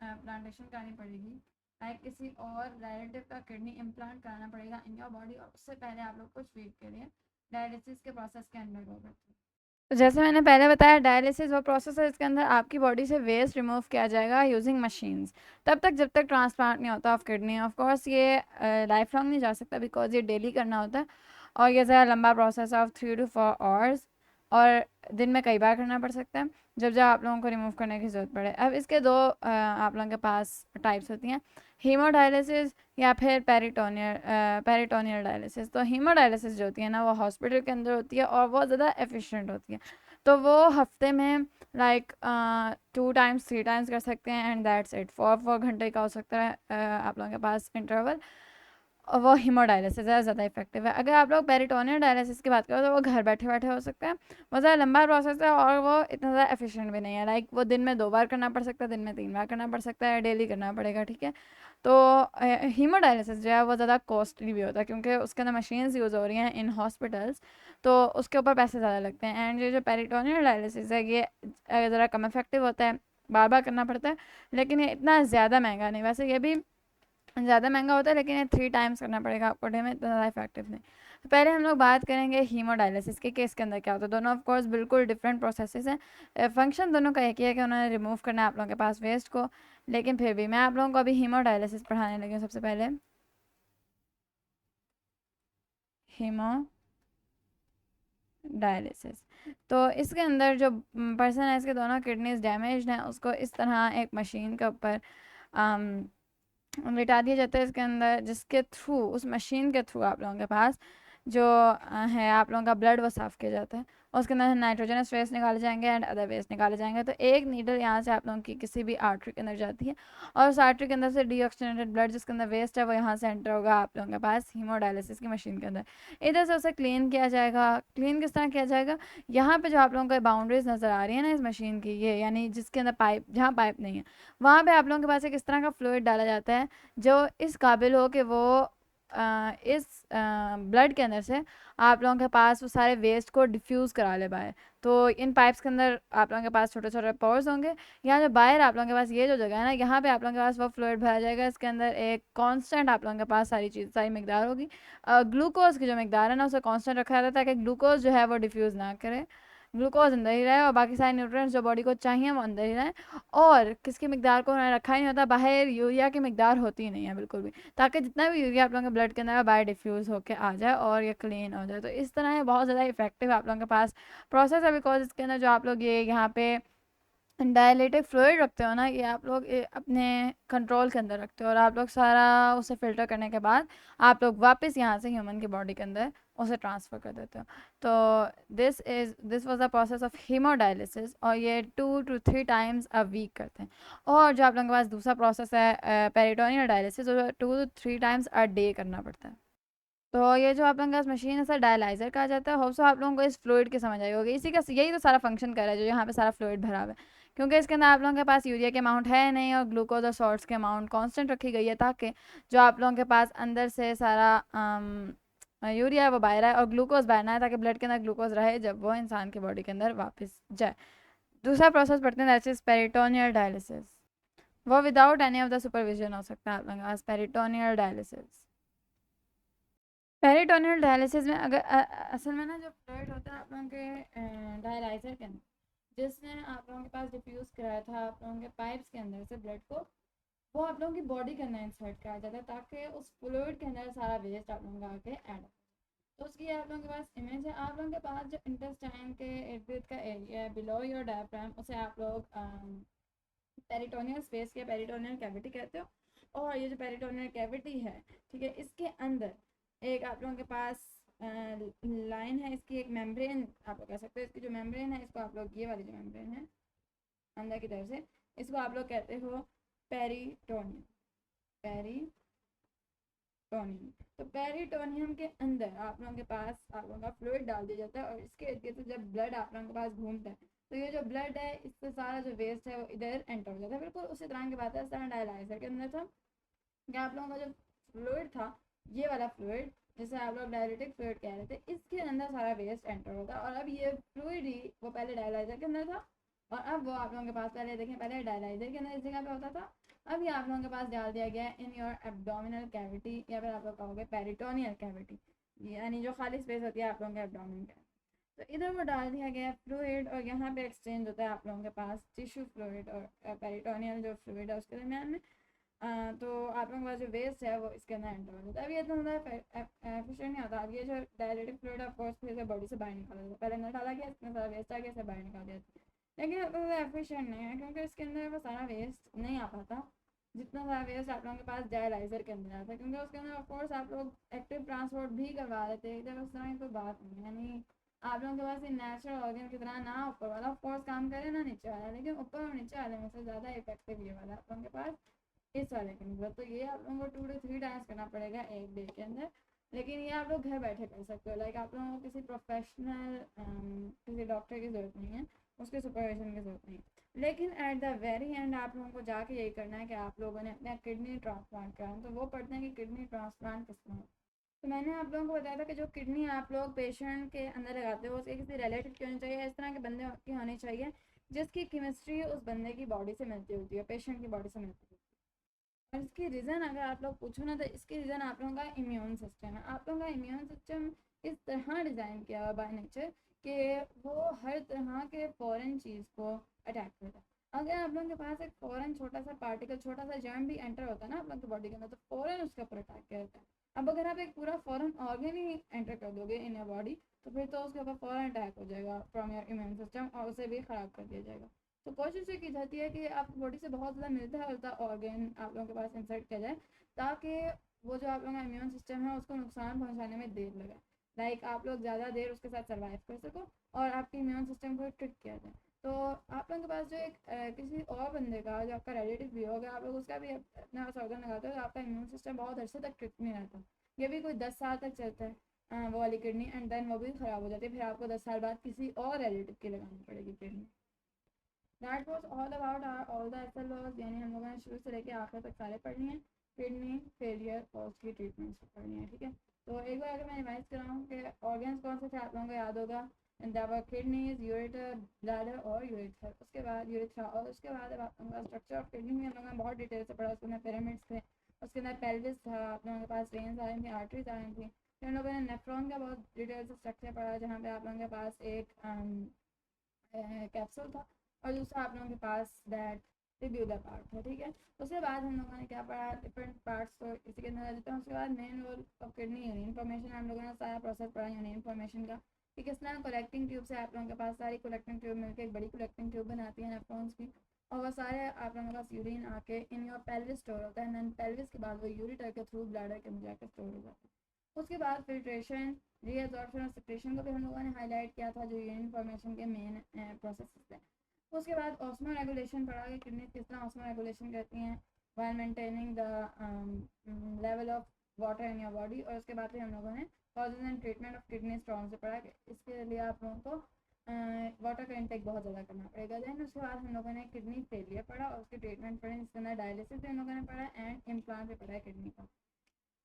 प्लांटेशन करनी पड़ेगी, लाइक किसी और रिलेटिव का किडनी इम्प्लांट कराना पड़ेगा इन योर बॉडी, और उससे पहले आप लोग कुछ वीक के लिए डायलिसिस के प्रोसेस के अंदर गो करते हैं। तो जैसे मैंने पहले बताया, डायलिसिस वो प्रोसेस है इसके अंदर आपकी बॉडी से वेस्ट रिमूव किया जाएगा यूजिंग मशीन्स, तब तक जब तक ट्रांसप्लांट नहीं होता ऑफ किडनी। ऑफ कोर्स ये लाइफ लॉन्ग नहीं जा सकता बिकॉज ये डेली करना होता है, और ये ज़रा लंबा प्रोसेस ऑफ 3 to 4 आवर्स, और दिन में कई बार करना पड़ सकता है जब जब आप लोगों को रिमूव करने की ज़रूरत पड़े। अब इसके दो आप लोगों के पास टाइप्स होती हैं, हीमोडायलिसिस या फिर पेरिटोनियल डायलिसिस। तो हीमोडायलिसिस जो होती है ना, वो हॉस्पिटल के अंदर होती है और बहुत ज़्यादा एफिशिएंट होती है। तो वो हफ्ते में लाइक 2 टाइम्स 3 टाइम्स कर सकते हैं एंड दैट्स इट। 4 घंटे का हो सकता है आप लोगों के पास इंटरवल, और वो हीमोडायलिसिस है, ज़्यादा इफेक्टिव है। अगर आप लोग पेरिटोनियल डायलिसिस की बात करो तो वो घर बैठे बैठे हो सकता है, वो ज़्यादा लंबा प्रोसेस है और वो इतना ज़्यादा एफिशिएंट भी नहीं है। लाइक वो दिन में 2 बार करना पड़ सकता है, दिन में 3 बार करना पड़ सकता है, डेली करना पड़ेगा, ठीक है। तो हीमोडायलिसिस जो है वो ज़्यादा कॉस्टली भी होता है क्योंकि उसके अंदर मशीन्स यूज़ हो रही हैं इन हॉस्पिटल्स, तो उसके ऊपर पैसे ज़्यादा लगते हैं। एंड ये जो पेरिटोनियल डायलिसिस है ये ज़रा कम इफेक्टिव होता है, बार बार करना पड़ता है, लेकिन ये इतना ज़्यादा महंगा नहीं। वैसे ये भी ज़्यादा महंगा होता है लेकिन ये 3 टाइम्स करना पड़ेगा आपको डे में, इतना ज़्यादा इफेक्टिव नहीं। तो पहले हम लोग बात करेंगे हीमोडायलिसिस के केस के अंदर क्या होता है। दोनों ऑफ कोर्स बिल्कुल डिफरेंट प्रोसेसेस हैं, फंक्शन दोनों का एक ही है कि उन्होंने रिमूव करना है आप लोगों के पास वेस्ट को, लेकिन फिर भी मैं आप लोगों को अभी हीमोडायलिसिस पढ़ाने लगी हूँ। सबसे पहले हीमोडायलिसिस, तो इसके अंदर जो पर्सन है इसके दोनों किडनीज डैमेज हैं, उसको इस तरह एक मशीन के ऊपर लिटा दिया जाता है इसके अंदर, जिसके थ्रू, उस मशीन के थ्रू आप लोगों के पास जो है आप लोगों का ब्लड वो साफ़ किया जाता है, और उसके अंदर नाइट्रोजनस वेस्ट निकाले जाएंगे एंड अदर वेस्ट निकाले जाएंगे। तो एक नीडल यहाँ से आप लोगों की किसी भी आर्टरी के अंदर जाती है, और उस आर्टरी के अंदर से डीऑक्सीजनेटेड ब्लड जिसके अंदर वेस्ट है वो यहाँ से एंटर होगा आप लोगों के पास हीमोडायलिसिस की मशीन के अंदर। इधर से उसे क्लीन किया जाएगा। क्लीन किस तरह किया जाएगा, यहाँ पे जो आप लोगों को बाउंड्रीज नज़र आ रही है ना इस मशीन की, ये यानी जिसके अंदर पाइप, जहाँ पाइप नहीं है वहाँ पे आप लोगों के पास एक इस तरह का फ्लूइड डाला जाता है जो इस काबिल हो कि वो इस ब्लड के अंदर से आप लोगों के पास वो सारे वेस्ट को डिफ्यूज़ करा ले पाए। तो इन पाइप्स के अंदर आप लोगों के पास छोटे छोटे पोर्स होंगे, यहाँ जो बाहर आप लोगों के पास ये जो जगह है ना, यहाँ पे आप लोगों के पास वो फ्लूइड भरा जाएगा। इसके अंदर एक कांस्टेंट आप लोगों के पास सारी मकदार होगी। ग्लूकोज की जो मकदार है ना उसे कांस्टेंट रखा जाता है ताकि ग्लूकोज जो है वो डिफ्यूज़ ना करे, ग्लूकोज अंदर ही रहे और बाकी सारे न्यूट्रिएंट्स जो बॉडी को चाहिए वो अंदर ही रहे। और किसकी मकदार को उन्होंने रखा ही नहीं होता, बाहर यूरिया की मकदार होती ही नहीं है बिल्कुल भी, ताकि जितना भी यूरिया आप लोगों के ब्लड के अंदर बाहर डिफ्यूज़ होकर आ जाए और ये क्लीन हो जाए। तो इस तरह ये बहुत ज़्यादा इफेक्टिव आप लोगों के पास प्रोसेस है, बिकॉज इसके अंदर जो आप लोग ये यहाँ पे डायलेटिक फ्लूइड रखते हो ना, ये आप लोग अपने कंट्रोल के अंदर रखते हो, और आप लोग सारा उसे फिल्टर करने के बाद आप लोग वापस यहाँ से ह्यूमन की बॉडी के अंदर उसे ट्रांसफ़र कर देते हो। तो this was the process of haemodialysis, और ये 2 to 3 टाइम्स अ वीक करते हैं। और जो आप लोगों के पास दूसरा प्रोसेस है पेरिटोनियल डायलिसिस, जो 2 to 3 टाइम्स अ डे करना पड़ता है। तो ये जो आप लोगों के पास मशीन है सर डायलाइज़र कहा जाता है। होप सो आप लोगों को इस फ्लूइड की समझ आई होगी, इसी का यही तो सारा फंक्शन कर रहा है जो यहाँ पे सारा फ्लूइड भरा हुआ है, क्योंकि इसके अंदर आप लोगों के पास यूरिया के अमाउंट है नहीं और ग्लूकोज और सॉल्ट्स के अमाउंट कांस्टेंट रखी गई है, ताकि जो आप लोगों के पास अंदर से सारा यूरिया है वो बाहर आए और ग्लूकोज बाहर ना आए, ताकि ब्लड के अंदर ग्लूकोज रहे जब वो इंसान की बॉडी के अंदर वापस जाए। दूसरा प्रोसेस पढ़ते हैं, दैट इज पेरिटोनियल डायलिसिस। वो without any of the supervision हो सकता है आप लोगों के पास पेरिटोनियल डायलिसिस। पेरिटोनियल डायलिसिस में अगर असल में ना जो फ्लूइड होता है आप लोगों के डायलाइजर के अंदर, जिसने आप लोगों के पास डिफ्यूज़ कराया था आप लोगों के पाइप्स के अंदर से ब्लड को, वो आप लोगों की बॉडी के अंदर इंसर्ट कराया जाता है ताकि उस फ्लूइड के अंदर सारा वेस्ट आप लोगों का आके ऐड हो। तो उसकी आप लोगों के पास इमेज है। आप लोगों के पास जो इंटेस्टाइन के इर्द गिर्द का एरिया है बिलो योर डायफ्राम, उसे आप लोग पेरिटोनियल स्पेस या पेरिटोनियल कैविटी कहते हो। और ये जो पेरिटोनियल कैविटी है, ठीक है, इसके अंदर एक आप लोगों के पास लाइन है इसकी, एक मेम्ब्रेन आप लोग कह सकते हो, इसकी जो मेम्ब्रेन है इसको आप लोग, ये वाली जो मेम्ब्रेन है अंदर की तरफ से, इसको आप लोग कहते हो पेरिटोनियम। पेरिटोनियम। तो पेरिटोनियम के अंदर आप लोगों के पास आप लोगों का फ्लूइड डाल दिया जाता है, और इसके इर्द गिर्द जब ब्लड आप लोगों के पास घूमता है तो ये जो ब्लड है इससे सारा जो वेस्ट है वो इधर एंटर हो जाता है। बिल्कुल उसी तरह की बात है, इस तरह डायलाइजर के अंदर था कि आप लोगों का जो फ्लूइड था, ये वाला फ्लूइड जिसे आप लोग डायलिटिक फ्लूइड कह रहे थे, इसके अंदर सारा वेस्ट एंटर होता है। और अब ये फ्लूइड ही वो पहले डायलाइजर के अंदर था, और अब वो आप लोगों के पास, पहले देखें पहले डायलाइजर के अंदर इस जगह पे होता था, अब ये आप लोगों के पास डाल दिया गया है इन योर एब्डोमिनल कैविटी, या फिर आप लोग कहोगे पेरिटोनियल कैविटी, यानी जो खाली स्पेस होती है आप लोगों के एब्डोमिन का। तो इधर वो डाल दिया गया फ्लूइड, और यहाँ पे एक्सचेंज होता है आप लोगों के पास टिश्यू फ्लूइड और पेरिटोनियल जो फ्लूइड है उसके दरमियान में। तो आप लोगों का जो वेस्ट है वो इसके अंदर एंटर हो जाता है। अब ये इतना ज़्यादा एफिशिएंट नहीं होता। अब ये जो डायलिटिक फ्लूइड ऑफ कोर्स फिर से बॉडी से बाहर निकाला जाता है, पहले अंदर डाला गया, इसमें सारा वेस्ट आ गया, इसे बाहर निकाल दिया, लेकिन उतना ज़्यादा एफिशिएंट नहीं है क्योंकि इसके अंदर वो सारा वेस्ट नहीं आ पाता जितना सारा वेस्ट आप लोगों के पास डायलाइजर के अंदर आता है, क्योंकि उसके अंदर ऑफकोर्स आप लोग एक्टिव ट्रांसपोर्ट भी करवा देते हैं, इधर उस तरह की कोई बात नहीं है। यानी आप लोगों के पास ये नेचुरल ऑर्गन की तरह ना ऊपर वाला ऑफकोर्स काम करे ना नीचे वाला, लेकिन ऊपर और नीचे वाले में से ज़्यादा इफेक्टिव ये वाला आप लोगों के पास इस वाले के अंदर। तो ये आप लोगों को 2 to 3 टाइम्स करना पड़ेगा एक डे के अंदर, लेकिन ये आप लोग घर बैठे कर सकते हो। लाइक आप लोगों को किसी प्रोफेशनल किसी डॉक्टर की ज़रूरत नहीं है, उसके सुपरविजन की ज़रूरत नहीं है, लेकिन एट द वेरी एंड आप लोगों को जाके यही करना है कि आप लोगों ने अपना किडनी ट्रांसप्लांट कराना। तो वो पढ़ते हैं कि किडनी ट्रांसप्लांट किस तरह। तो मैंने आप लोगों को बताया था कि जो किडनी आप लोग पेशेंट के अंदर लगाते हो उसके किसी रिलेटिव की होनी चाहिए, इस तरह के बंदे की होनी चाहिए जिसकी केमिस्ट्री उस बंदे की बॉडी से मिलती होती है, पेशेंट की बॉडी से मिलती है। और इसकी रीज़न अगर आप लोग पूछो ना, तो इसकी रीज़न आप लोगों का इम्यून सिस्टम है। आप लोगों का इम्यून सिस्टम इस तरह डिज़ाइन किया हुआ बाय नेचर कि वो हर तरह के फॉरेन चीज़ को अटैक करता है। अगर आप लोगों के पास एक फ़ॉरेन छोटा सा पार्टिकल, छोटा सा जर्म भी एंटर होता है ना आप लोगों की बॉडी के अंदर, तो फ़ॉरेन उसके ऊपर अटैक करता है। अब अगर आप एक पूरा फॉरेन ऑर्गन ही एंटर कर दोगे इन योर बॉडी, तो फिर तो उसके ऊपर फ़ौरन अटैक हो जाएगा फ्रॉम योर इम्यून सिस्टम, और उसे भी ख़राब कर दिया जाएगा। तो कोशिश ये की जाती है कि आपकी बॉडी से बहुत ज़्यादा मिलता जुलता ऑर्गन आप लोगों के पास इंसर्ट किया जाए, ताकि वो जो आप लोगों का इम्यून सिस्टम है उसको नुकसान पहुंचाने में देर लगे। लाइक आप लोग ज़्यादा देर उसके साथ सर्वाइव कर सको और आपके इम्यून सिस्टम को ट्रिक किया जाए। तो आप लोगों के पास जो एक किसी और बंदे का जो आपका रिलेटिव भी होगा, आप लोग उसका भी अपना ऑर्गन लगाते हो, तो आपका इम्यून सिस्टम बहुत अरसे तक ट्रिक नहीं रहता। ये भी कोई 10 साल तक चलता है वो वाली किडनी, एंड देन वो भी ख़राब हो जाती है, फिर आपको 10 साल बाद किसी और रिलेटिव की लगानी पड़ेगी kidney. That was all about all the SLOs, यानी हम लोगों ने शुरू से लेकर आखिर तक सारे पढ़ लिए हैं। किडनी फेलियर और उसकी ट्रीटमेंट्स पढ़नी है, ठीक है। तो एक बार अगर मैं रिवाइज कराऊँ कि ऑर्गन्स कौन से थे आप लोगों को याद होगा, किडनीज, यूरेटर, ब्लैडर और यूरेथ्रा। उसके बाद यूरेथ्रा, और उसके बाद अब आप लोगों का स्ट्रक्चर ऑफ किडनी में हम लोगों ने बहुत डिटेल से पढ़ा। उसके अंदर पिरामिड्स थे, उसके अंदर पेल्विस था, आप लोगों के पास वेन्स आ रही थी, आर्टरीज आ रही थी। फिर हम लोगों ने नेफ्रॉन का बहुत डिटेल से स्ट्रक्चर पढ़ा, जहाँ पे आप लोगों के पास एक कैप्सूल था, और दूसरा आप लोगों के पास दैट ट्यूब्यूलर पार्ट था, ठीक है। उसके बाद हम लोगों ने क्या पढ़ा, डिफरेंट पार्ट्स, तो इसी के अंदर आ जाते हैं। उसके बाद main role of kidney, urine formation, हम लोगों ने सारा प्रोसेस पढ़ा यूरिन फॉर्मेशन का, कि किस तरह कलेक्टिंग ट्यूब से आप लोगों के पास सारी कलेक्टिंग ट्यूब मिलकर एक बड़ी कलेक्टिंग ट्यूब बनाती है नेफ्रॉन्स की, और वह सारे आप लोगों के पास यूरिन आके इन योर पेल्विस स्टोर होता है, एंड पेल्विस के बाद वो यूरिटर के थ्रू ब्लैडर के अंदर जाकर स्टोर हो जाता है। उसके बाद फिल्ट्रेशन, रीअब्जॉर्प्शन और सेक्रेशन को भी हम लोगों ने हाईलाइट किया था, जो यूरिन फॉर्मेशन के मेन प्रोसेस थे। उसके बाद ऑस्मो रेगुलेशन पढ़ा कि किडनी किस तरह ऑस्मो रेगुलेशन करती हैं while maintaining the level of water in your body. और उसके बाद फिर हम लोगों ने causes and treatment of kidney stone से पढ़ा कि इसके लिए आप लोगों को वाटर का इंटेक बहुत ज़्यादा करना पड़ेगा। देन उसके बाद हम लोगों ने किडनी फेलियर पढ़ा और उसकी ट्रीटमेंट पढ़ी, जिसके अंदर डायलिसिस भी हम लोगों ने पढ़ा एंड इम्प्लांट भी पढ़ा है किडनी का।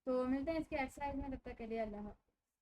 तो मिलते हैं इसके एक्सरसाइज में, तब तक के लिए अल्लाह।